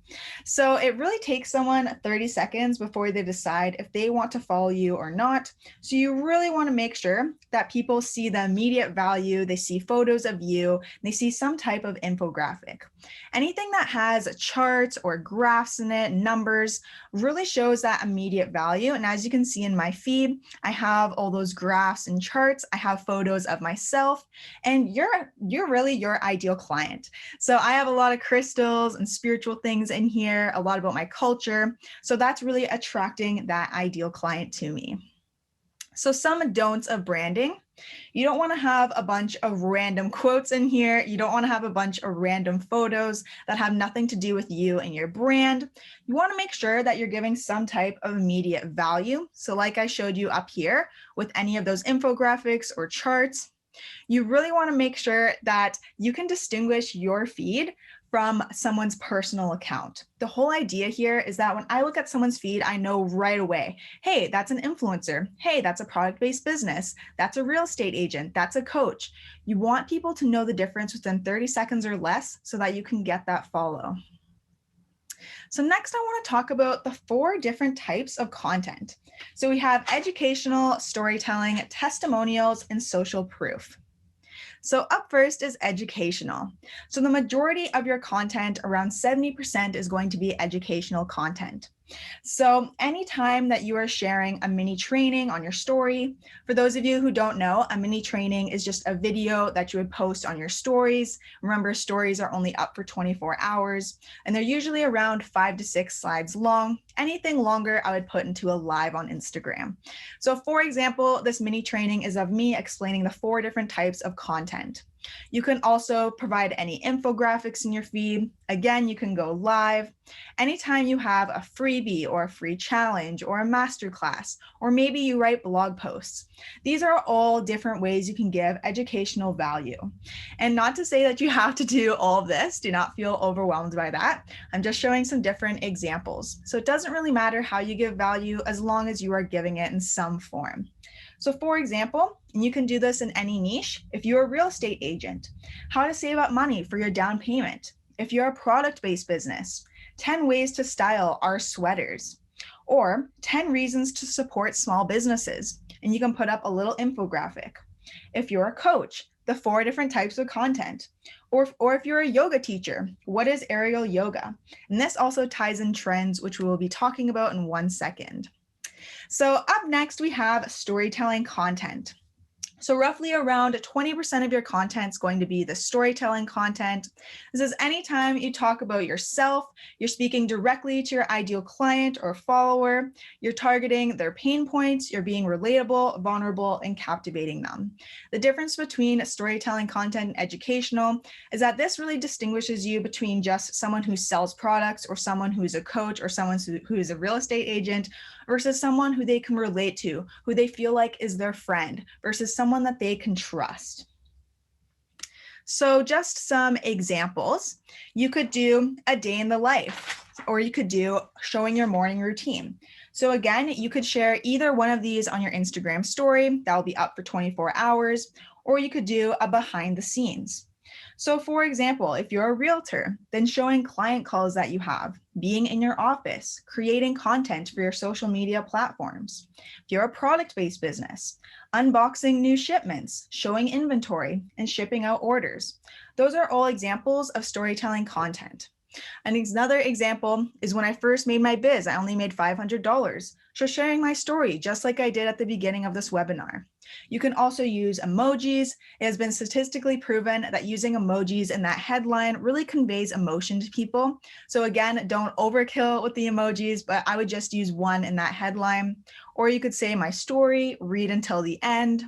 So it really takes someone 30 seconds before they decide if they want to follow you or not. So you really want to make sure that people see the immediate value, they see photos of you, they see some type of infographic. Anything that has charts or graphs in it, numbers, really shows that immediate value. And as you can see in my feed, I have all those graphs and charts. I have photos of myself, and you're really your ideal client. So I have a lot of crystals and spiritual things in here, a lot about my culture. So that's really attracting that ideal client to me. So some don'ts of branding. You don't want to have a bunch of random quotes in here. You don't want to have a bunch of random photos that have nothing to do with you and your brand. You want to make sure that you're giving some type of immediate value. So like I showed you up here with any of those infographics or charts, you really want to make sure that you can distinguish your feed from someone's personal account. The whole idea here is that when I look at someone's feed, I know right away, hey, that's an influencer. Hey, that's a product-based business. That's a real estate agent. That's a coach. You want people to know the difference within 30 seconds or less so that you can get that follow. So next I want to talk about the 4 different types of content. So we have educational, storytelling, testimonials, and social proof. So up first is educational. So the majority of your content, around 70%, is going to be educational content. So anytime that you are sharing a mini training on your story, for those of you who don't know, a mini training is just a video that you would post on your stories. Remember, stories are only up for 24 hours, and they're usually around 5 to 6 slides long. Anything longer, I would put into a live on Instagram. So for example, this mini training is of me explaining the 4 different types of content. You can also provide any infographics in your feed. Again, you can go live. Anytime you have a freebie or a free challenge or a masterclass, or maybe you write blog posts. These are all different ways you can give educational value. And not to say that you have to do all of this, do not feel overwhelmed by that. I'm just showing some different examples. So it doesn't really matter how you give value as long as you are giving it in some form. So for example, and you can do this in any niche, if you're a real estate agent, how to save up money for your down payment. If you're a product-based business, 10 ways to style our sweaters. or 10 reasons to support small businesses. And you can put up a little infographic. If you're a coach, the 4 different types of content. Or if you're a yoga teacher, what is aerial yoga? And this also ties in trends, which we will be talking about in 1 second. So up next, we have storytelling content. So roughly around 20% of your content is going to be the storytelling content. This is anytime you talk about yourself, you're speaking directly to your ideal client or follower, you're targeting their pain points, you're being relatable, vulnerable, and captivating them. The difference between storytelling content and educational is that this really distinguishes you between just someone who sells products or someone who's a coach or someone who is a real estate agent versus someone who they can relate to, who they feel like is their friend, versus someone that they can trust. So just some examples. You could do a day in the life, or you could do showing your morning routine. So again, you could share either one of these on your Instagram story. That will be up for 24 hours, or you could do a behind the scenes. So for example, if you're a realtor, then showing client calls that you have, being in your office, creating content for your social media platforms. If you're a product-based business, unboxing new shipments, showing inventory, and shipping out orders. Those are all examples of storytelling content. And another example is when I first made my biz, I only made $500. So sharing my story, just like I did at the beginning of this webinar. You can also use emojis. It has been statistically proven that using emojis in that headline really conveys emotion to people. So again, don't overkill with the emojis, but I would just use one in that headline. Or you could say my story, read until the end.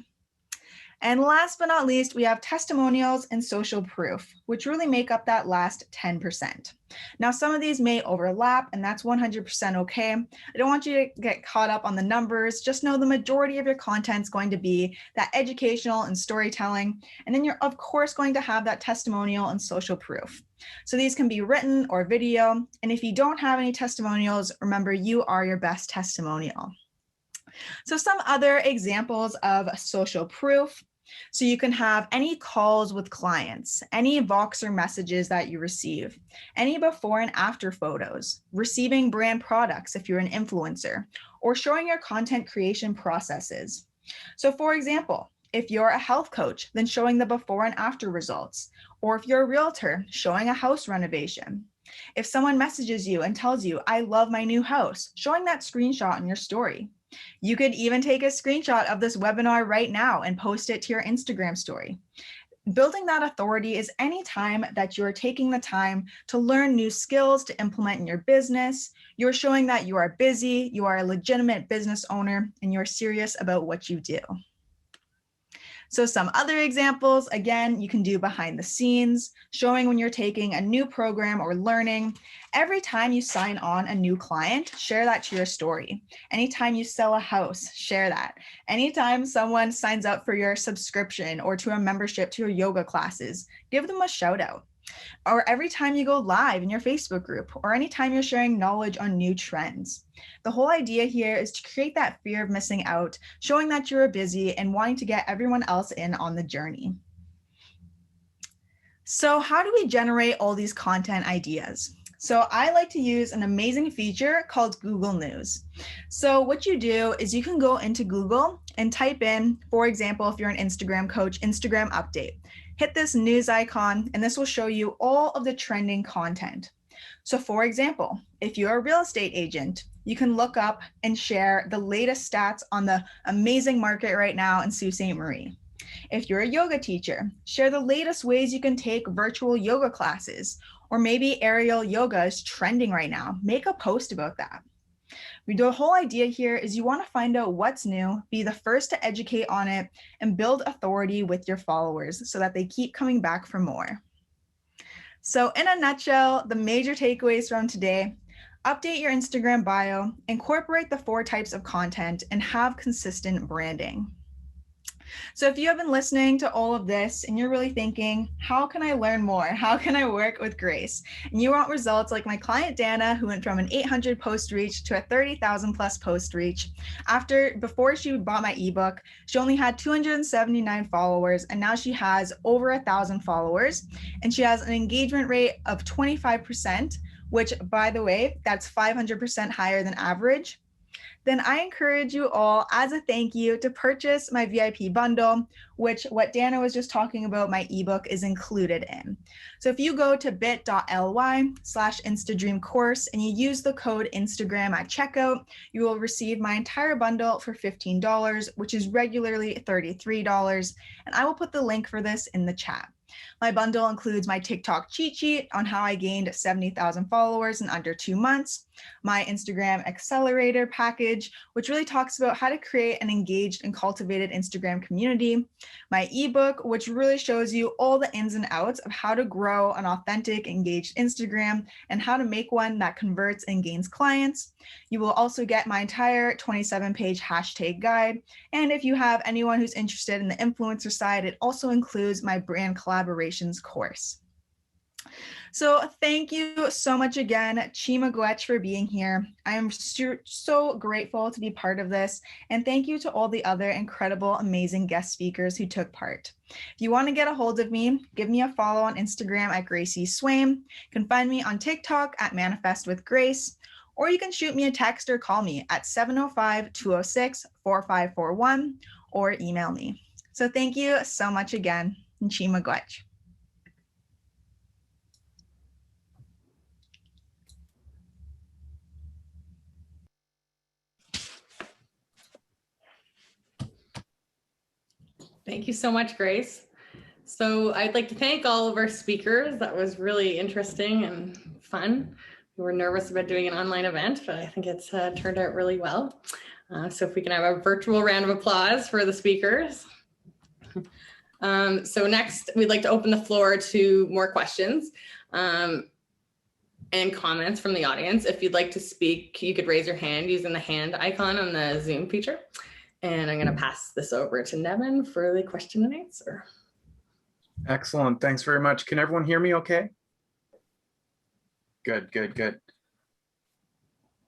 And last but not least, we have testimonials and social proof, which really make up that last 10%. Now, some of these may overlap, and that's 100% okay. I don't want you to get caught up on the numbers. Just know the majority of your content is going to be that educational and storytelling. And then you're, of course, going to have that testimonial and social proof. So these can be written or video. And if you don't have any testimonials, remember, you are your best testimonial. So some other examples of social proof. So you can have any calls with clients, any Voxer messages that you receive, any before and after photos, receiving brand products if you're an influencer, or showing your content creation processes. So for example, if you're a health coach, then showing the before and after results, or if you're a realtor, showing a house renovation. If someone messages you and tells you, I love my new house, showing that screenshot in your story. You could even take a screenshot of this webinar right now and post it to your Instagram story. Building that authority is any time that you're taking the time to learn new skills to implement in your business. You're showing that you are busy, you are a legitimate business owner, and you're serious about what you do. So some other examples, again, you can do behind the scenes, showing when you're taking a new program or learning. Every time you sign on a new client, share that to your story. Anytime you sell a house, share that. Anytime someone signs up for your subscription or to a membership to your yoga classes, give them a shout out. Or every time you go live in your Facebook group, or anytime you're sharing knowledge on new trends. The whole idea here is to create that fear of missing out, showing that you're busy and wanting to get everyone else in on the journey. So how do we generate all these content ideas? So I like to use an amazing feature called Google News. So what you do is you can go into Google and type in, for example, if you're an Instagram coach, Instagram update. Hit this news icon, and this will show you all of the trending content. So for example, if you're a real estate agent, you can look up and share the latest stats on the amazing market right now in Sault Ste. Marie. If you're a yoga teacher, share the latest ways you can take virtual yoga classes, or maybe aerial yoga is trending right now. Make a post about that. The whole idea here is you want to find out what's new, be the first to educate on it, and build authority with your followers so that they keep coming back for more. So in a nutshell, the major takeaways from today: update your Instagram bio, incorporate the 4 types of content, and have consistent branding. So if you have been listening to all of this and you're really thinking, how can I learn more? How can I work with Grace? And you want results like my client Dana, who went from an 800 post reach to a 30,000 plus post reach. Before she bought my ebook, she only had 279 followers, and now she has over 1,000 followers, and she has an engagement rate of 25%, which, by the way, that's 500% higher than average. then I encourage you all as a thank you to purchase my VIP bundle, which what Dana was just talking about, my ebook is included in. So if you go to bit.ly/Instadream course and you use the code Instagram at checkout, you will receive my entire bundle for $15, which is regularly $33. And I will put the link for this in the chat. My bundle includes my TikTok cheat sheet on how I gained 70,000 followers in under 2 months, my Instagram accelerator package, which really talks about how to create an engaged and cultivated Instagram community, my ebook, which really shows you all the ins and outs of how to grow an authentic, engaged Instagram and how to make one that converts and gains clients. You will also get my entire 27-page hashtag guide. And if you have anyone who's interested in the influencer side, it also includes my brand collaborations course. So thank you so much again, Chimagwech, for being here. I am so grateful to be part of this. And thank you to all the other incredible, amazing guest speakers who took part. If you want to get a hold of me, give me a follow on Instagram at Gracie Swaim. You can find me on TikTok at Manifest with Grace, or you can shoot me a text or call me at 705-206-4541 or email me. So thank you so much again, and Chimagwech. Thank you so much, Grace. So I'd like to thank all of our speakers. That was really interesting and fun. We were nervous about doing an online event, but I think it's turned out really well. So if we can have a virtual round of applause for the speakers. So next, we'd like to open the floor to more questions and comments from the audience. If you'd like to speak, you could raise your hand using the hand icon on the Zoom feature. And I'm going to pass this over to Nevin for the question and answer. Excellent. Thanks very much. Can everyone hear me okay? Good, good, good.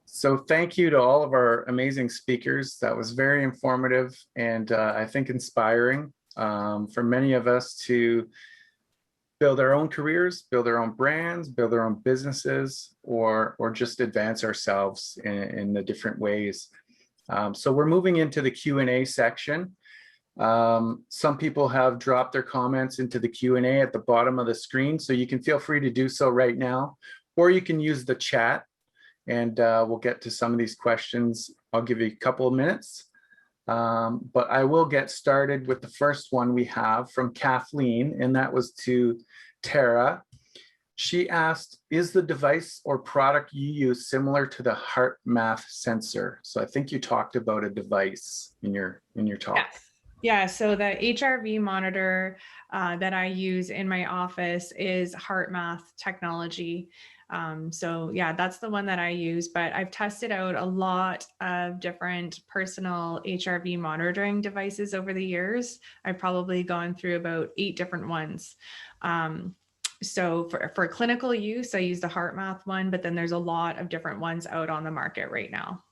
So thank you to all of our amazing speakers. That was very informative and I think inspiring for many of us to build our own careers, build our own brands, build our own businesses, or just advance ourselves in the different ways. So we're moving into the Q&A section. Some people have dropped their comments into the Q&A at the bottom of the screen, so you can feel free to do so right now, or you can use the chat and we'll get to some of these questions. I'll give you a couple of minutes, but I will get started with the first one we have from Kathleen, and that was to Tara. She asked, is the device or product you use similar to the heart math sensor? So I think you talked about a device in your talk. Yes. Yeah, so the HRV monitor that I use in my office is heart math technology. So yeah, that's the one that I use, but I've tested out a lot of different personal HRV monitoring devices over the years. I've probably gone through about 8 different ones. So for clinical use, I use the heart math one, but then there's a lot of different ones out on the market right now.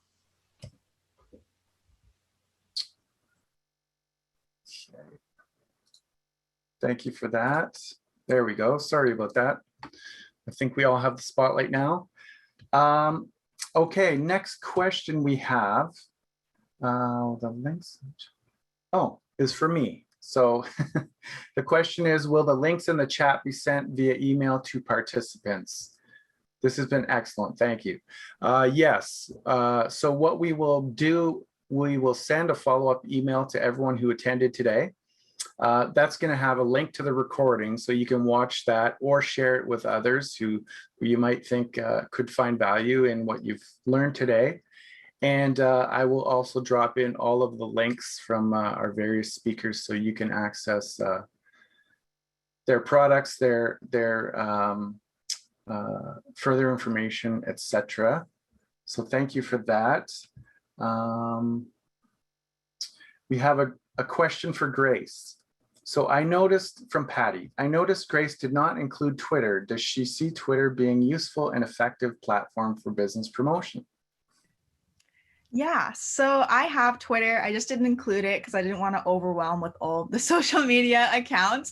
Okay. Thank you for that. There we go. Sorry about that. I think we all have the spotlight now. Okay, next question we have. The links. Oh, is for me. So the question is, will the links in the chat be sent via email to participants? This has been excellent. Thank you. Yes. So what we will do, we will send a follow-up email to everyone who attended today. That's going to have a link to the recording, so you can watch that or share it with others who you might think could find value in what you've learned today. And I will also drop in all of the links from our various speakers so you can access their products, their further information, etc. So thank you for that. We have a question for Grace. So I noticed from Patty, I noticed Grace did not include Twitter. Does she see Twitter being useful and effective platform for business promotion? Yeah, so I have Twitter. I just didn't include it because I didn't want to overwhelm with all the social media accounts.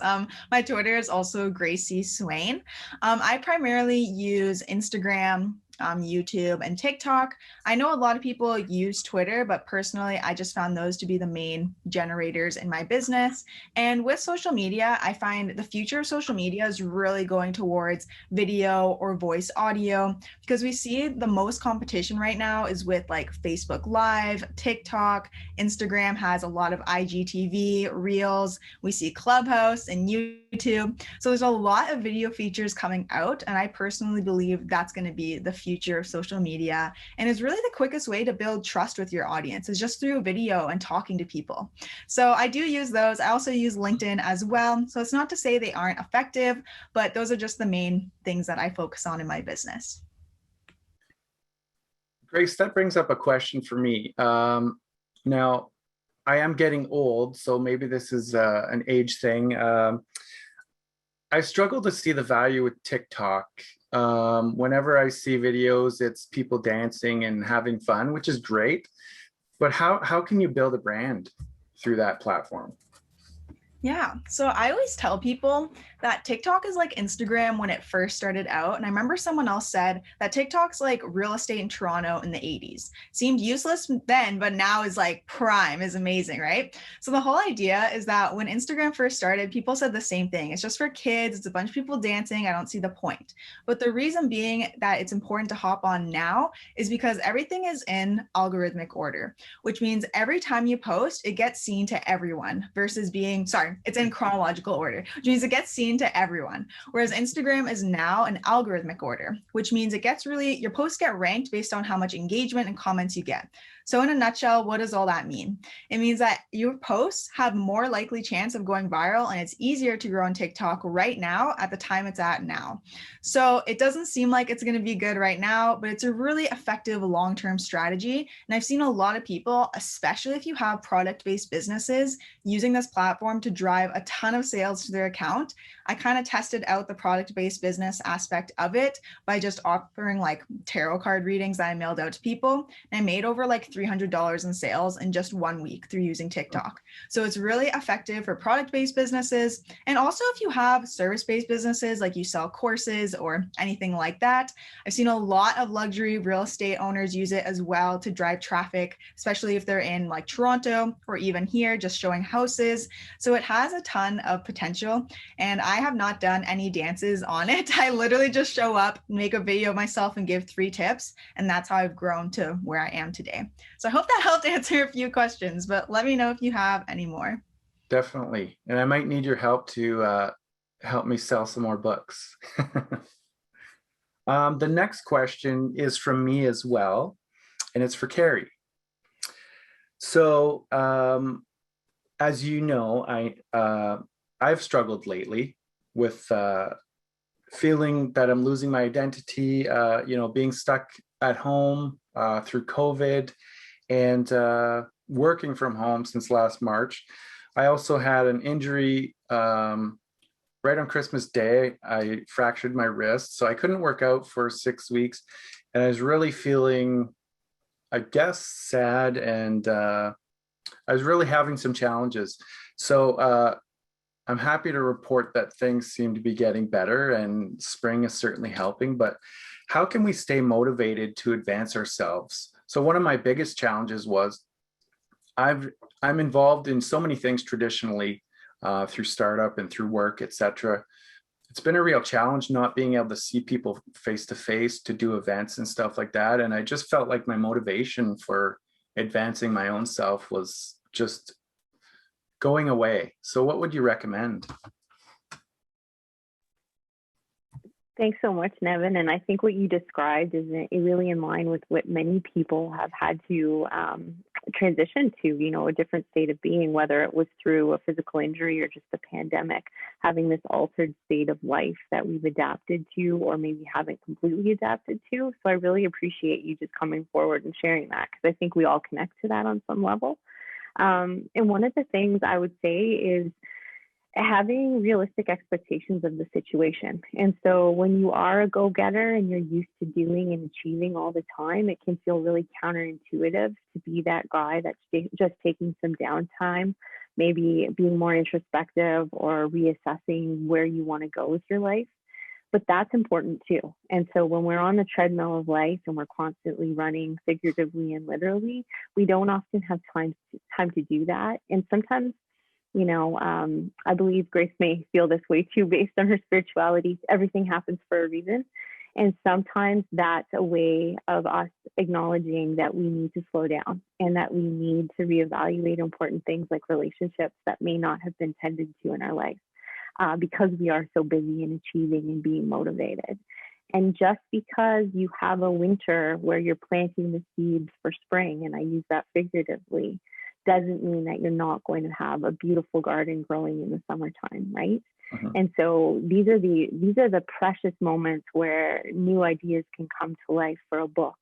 My Twitter is also Gracie Swain. I primarily use Instagram, YouTube, and TikTok. I know a lot of people use Twitter, but personally, I just found those to be the main generators in my business. And with social media, I find the future of social media is really going towards video or voice audio, because we see the most competition right now is with like Facebook Live, TikTok, Instagram has a lot of IGTV, Reels, we see Clubhouse and YouTube. So there's a lot of video features coming out, and I personally believe that's going to be the future of social media. And it's really the quickest way to build trust with your audience is just through video and talking to people. So I do use those. I also use LinkedIn as well. So it's not to say they aren't effective, but those are just the main things that I focus on in my business. Grace, that brings up a question for me. Now, I am getting old, so maybe this is an age thing. I struggle to see the value with TikTok. Whenever I see videos, it's people dancing and having fun, which is great. But how can you build a brand through that platform? Yeah, so I always tell people that TikTok is like Instagram when it first started out. And I remember someone else said that TikTok's like real estate in Toronto in the 80s. Seemed useless then, but now is like prime, is amazing, right? So the whole idea is that when Instagram first started, people said the same thing. It's just for kids, it's a bunch of people dancing. I don't see the point. But the reason being that it's important to hop on now is because everything is in algorithmic order, which means every time you post, it gets seen to everyone versus being, it's in chronological order, which means it gets seen to everyone. Whereas Instagram is now an algorithmic order, which means it gets your posts get ranked based on how much engagement and comments you get. So in a nutshell, what does all that mean? It means that your posts have more likely chance of going viral, and it's easier to grow on TikTok right now at the time it's at now. So it doesn't seem like it's going to be good right now, but it's a really effective long-term strategy. And I've seen a lot of people, especially if you have product-based businesses, using this platform to drive a ton of sales to their account. I kind of tested out the product-based business aspect of it by just offering like tarot card readings that I mailed out to people. And I made over like $300 in sales in just 1 week through using TikTok. So it's really effective for product-based businesses. And also if you have service-based businesses, like you sell courses or anything like that, I've seen a lot of luxury real estate owners use it as well to drive traffic, especially if they're in like Toronto or even here, just showing houses. So it has a ton of potential, and I have not done any dances on it. I literally just show up, make a video of myself and give 3 tips. And that's how I've grown to where I am today. So I hope that helped answer a few questions, but let me know if you have any more. Definitely. And I might need your help to help me sell some more books. The next question is from me as well, and it's for Carrie. So as you know, I've struggled lately with feeling that I'm losing my identity, being stuck at home through COVID and working from home since last March. I also had an injury right on Christmas Day. I fractured my wrist, so I couldn't work out for 6 weeks. And I was really feeling, I guess, sad, and I was really having some challenges. So I'm happy to report that things seem to be getting better, and spring is certainly helping. But how can we stay motivated to advance ourselves? So one of my biggest challenges was I'm involved in so many things traditionally through startup and through work, etc. It's been a real challenge not being able to see people face to face to do events and stuff like that. And I just felt like my motivation for advancing my own self was just going away. So what would you recommend? Thanks so much, Nevin. And I think what you described is really in line with what many people have had to transition to, a different state of being, whether it was through a physical injury or just a pandemic, having this altered state of life that we've adapted to or maybe haven't completely adapted to. So I really appreciate you just coming forward and sharing that, because I think we all connect to that on some level. And one of the things I would say is having realistic expectations of the situation. And so when you are a go-getter and you're used to doing and achieving all the time, it can feel really counterintuitive to be that guy that's just taking some downtime, maybe being more introspective or reassessing where you want to go with your life. But that's important too. And so when we're on the treadmill of life and we're constantly running figuratively and literally, we don't often have time to do that. And sometimes, you know, I believe Grace may feel this way too, based on her spirituality. Everything happens for a reason. And sometimes that's a way of us acknowledging that we need to slow down and that we need to reevaluate important things like relationships that may not have been tended to in our life. Because we are so busy in achieving and being motivated. And just because you have a winter where you're planting the seeds for spring, and I use that figuratively, doesn't mean that you're not going to have a beautiful garden growing in the summertime, right? And so these are the precious moments where new ideas can come to life for a book,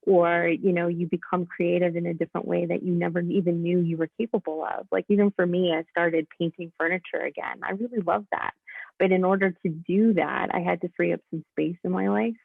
or, you know, you become creative in a different way that you never even knew you were capable of. Like, even for me, I started painting furniture again. I really love that. But in order to do that, I had to free up some space in my life.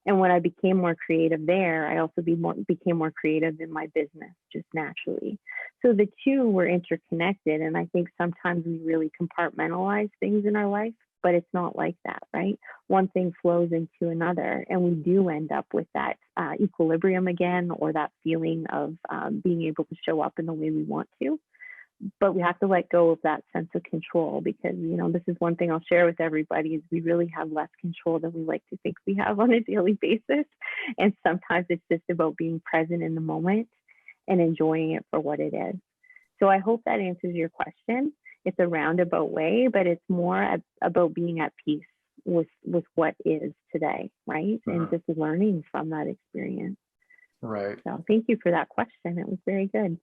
And when I became more creative there, I also became more creative in my business, just naturally. So the two were interconnected. And I think sometimes we really compartmentalize things in our life, but it's not like that, right? One thing flows into another, and we do end up with that equilibrium again, or that feeling of being able to show up in the way we want to. But we have to let go of that sense of control, because, you know, this is one thing I'll share with everybody, is we really have less control than we like to think we have on a daily basis. And sometimes it's just about being present in the moment and enjoying it for what it is. So I hope that answers your question. It's a roundabout way, but it's more about being at peace with what is today, right? And just learning from that experience. Right. So thank you for that question. It was very good.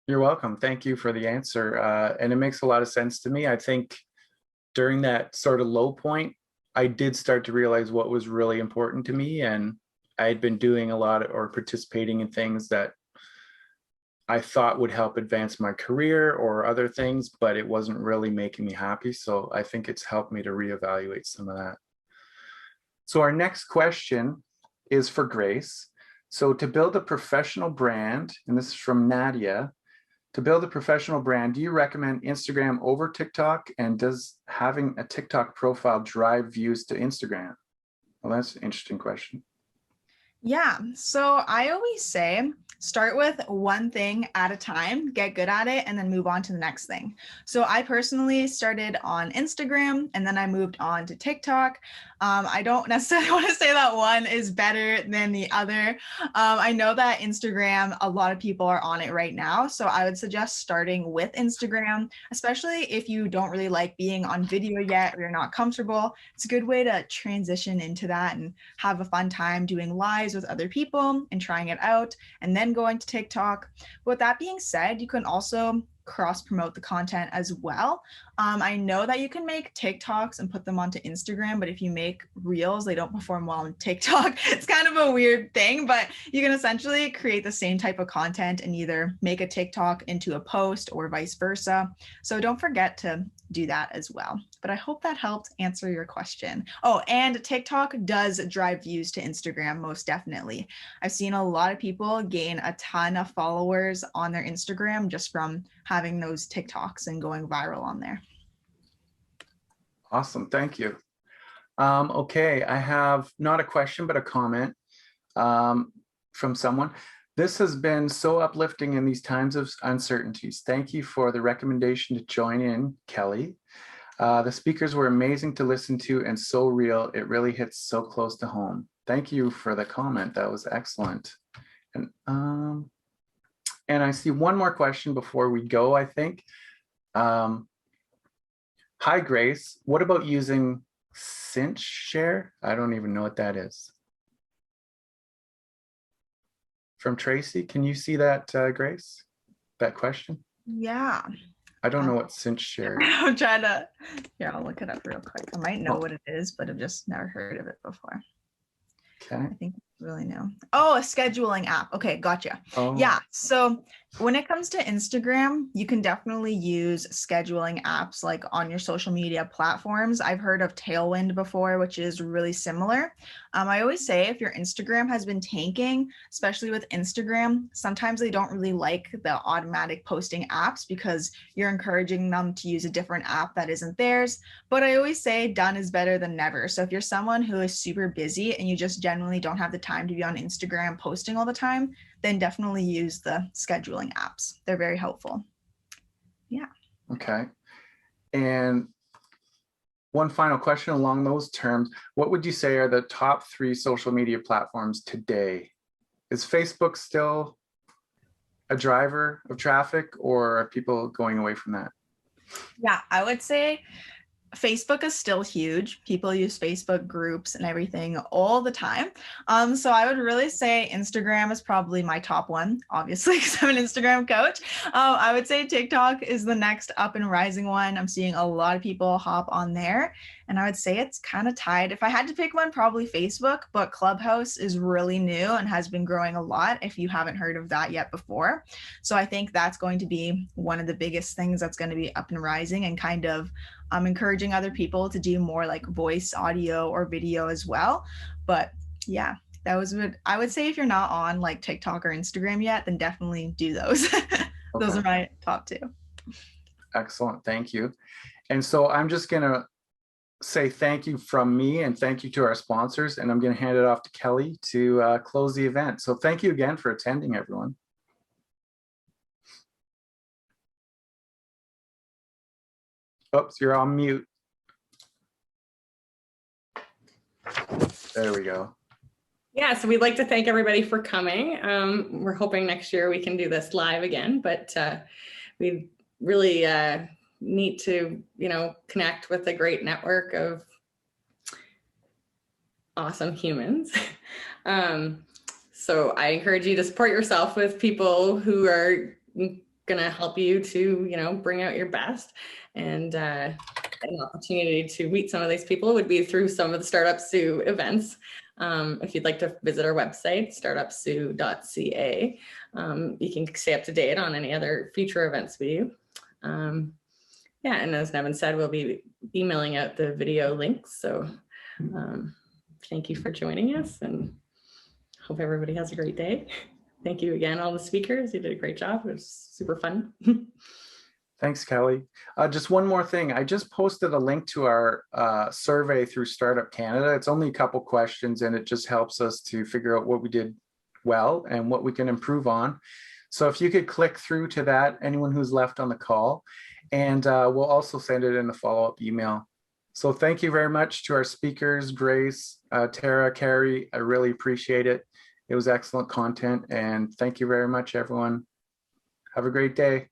You're welcome. Thank you for the answer. And it makes a lot of sense to me. I think during that sort of low point, I did start to realize what was really important to me. And I had been doing a lot or participating in things that I thought would help advance my career or other things, but it wasn't really making me happy. So I think it's helped me to reevaluate some of that. So our next question is for Grace. So to build a professional brand, and this is from Nadia, to build a professional brand, do you recommend Instagram over TikTok? And does having a TikTok profile drive views to Instagram? Well, that's an interesting question. Yeah, so I always say start with one thing at a time, get good at it, and then move on to the next thing. So I personally started on Instagram, and then I moved on to TikTok. I don't necessarily want to say that one is better than the other. I know that Instagram, a lot of people are on it right now. So I would suggest starting with Instagram, especially if you don't really like being on video yet, or you're not comfortable. It's a good way to transition into that and have a fun time doing lives with other people and trying it out, and then going to TikTok. With that being said, you can also cross promote the content as well. I know that you can make TikToks and put them onto Instagram, but if you make reels, they don't perform well on TikTok. It's kind of a weird thing, but you can essentially create the same type of content and either make a TikTok into a post or vice versa. So don't forget to do that as well. But I hope that helped answer your question. Oh, and TikTok does drive views to Instagram, most definitely. I've seen a lot of people gain a ton of followers on their Instagram just from having those TikToks and going viral on there. Awesome, thank you. Okay, I have not a question, but a comment from someone. This has been so uplifting in these times of uncertainties. Thank you for the recommendation to join in, Kelly. The speakers were amazing to listen to and so real. It really hits so close to home. Thank you for the comment. That was excellent. And I see one more question before we go, I think. Hi, Grace. What about using Cinch Share? I don't even know what that is. From Tracy, can you see that, Grace? That question? Yeah. I don't know what Cinch Share is. I'm trying to, here, I'll look it up real quick. I might know what it is, but I've just never heard of it before. Okay. I think really new. Oh, a scheduling app. Okay, gotcha. Oh. Yeah. So when it comes to Instagram, you can definitely use scheduling apps like on your social media platforms. I've heard of Tailwind before, which is really similar. I always say if your Instagram has been tanking, especially with Instagram, sometimes they don't really like the automatic posting apps because you're encouraging them to use a different app that isn't theirs. But I always say done is better than never. So if you're someone who is super busy and you just generally don't have the time to be on Instagram posting all the time, then definitely use the scheduling apps. They're very helpful. Yeah. Okay. And one final question along those terms, what would you say are the top 3 social media platforms today? Is Facebook still a driver of traffic, or are people going away from that? Yeah, I would say Facebook is still huge. People use Facebook groups and everything all the time. So I would really say Instagram is probably my top one, obviously, because I'm an Instagram coach. I would say TikTok is the next up and rising one. I'm seeing a lot of people hop on there. And I would say it's kind of tied. If I had to pick one, probably Facebook, but Clubhouse is really new and has been growing a lot if you haven't heard of that yet before. So I think that's going to be one of the biggest things that's going to be up and rising and kind of encouraging other people to do more like voice, audio, or video as well. But yeah, that was what I would say. If you're not on like TikTok or Instagram yet, then definitely do those. Those are my top 2. Excellent. Thank you. And so I'm just going to say thank you from me and thank you to our sponsors. And I'm going to hand it off to Kelly to close the event. So thank you again for attending, everyone. Oops, you're on mute. There we go. Yeah, so we'd like to thank everybody for coming. We're hoping next year we can do this live again, but we really need to, connect with a great network of awesome humans. So I encourage you to support yourself with people who are going to help you to, bring out your best. And an opportunity to meet some of these people would be through some of the StartUP events. If you'd like to visit our website, startupsue.ca, you can stay up to date on any other future events we do. Yeah, and as Nevin said, we'll be emailing out the video links. So thank you for joining us and hope everybody has a great day. Thank you again, all the speakers. You did a great job. It was super fun. Thanks, Kelly. Just one more thing. I just posted a link to our survey through Startup Canada. It's only a couple questions and it just helps us to figure out what we did well and what we can improve on. So if you could click through to that, anyone who's left on the call, and we'll also send it in the follow-up email. So thank you very much to our speakers, Grace, Tara, Carrie. I really appreciate it. It was excellent content, and thank you very much, everyone. Have a great day.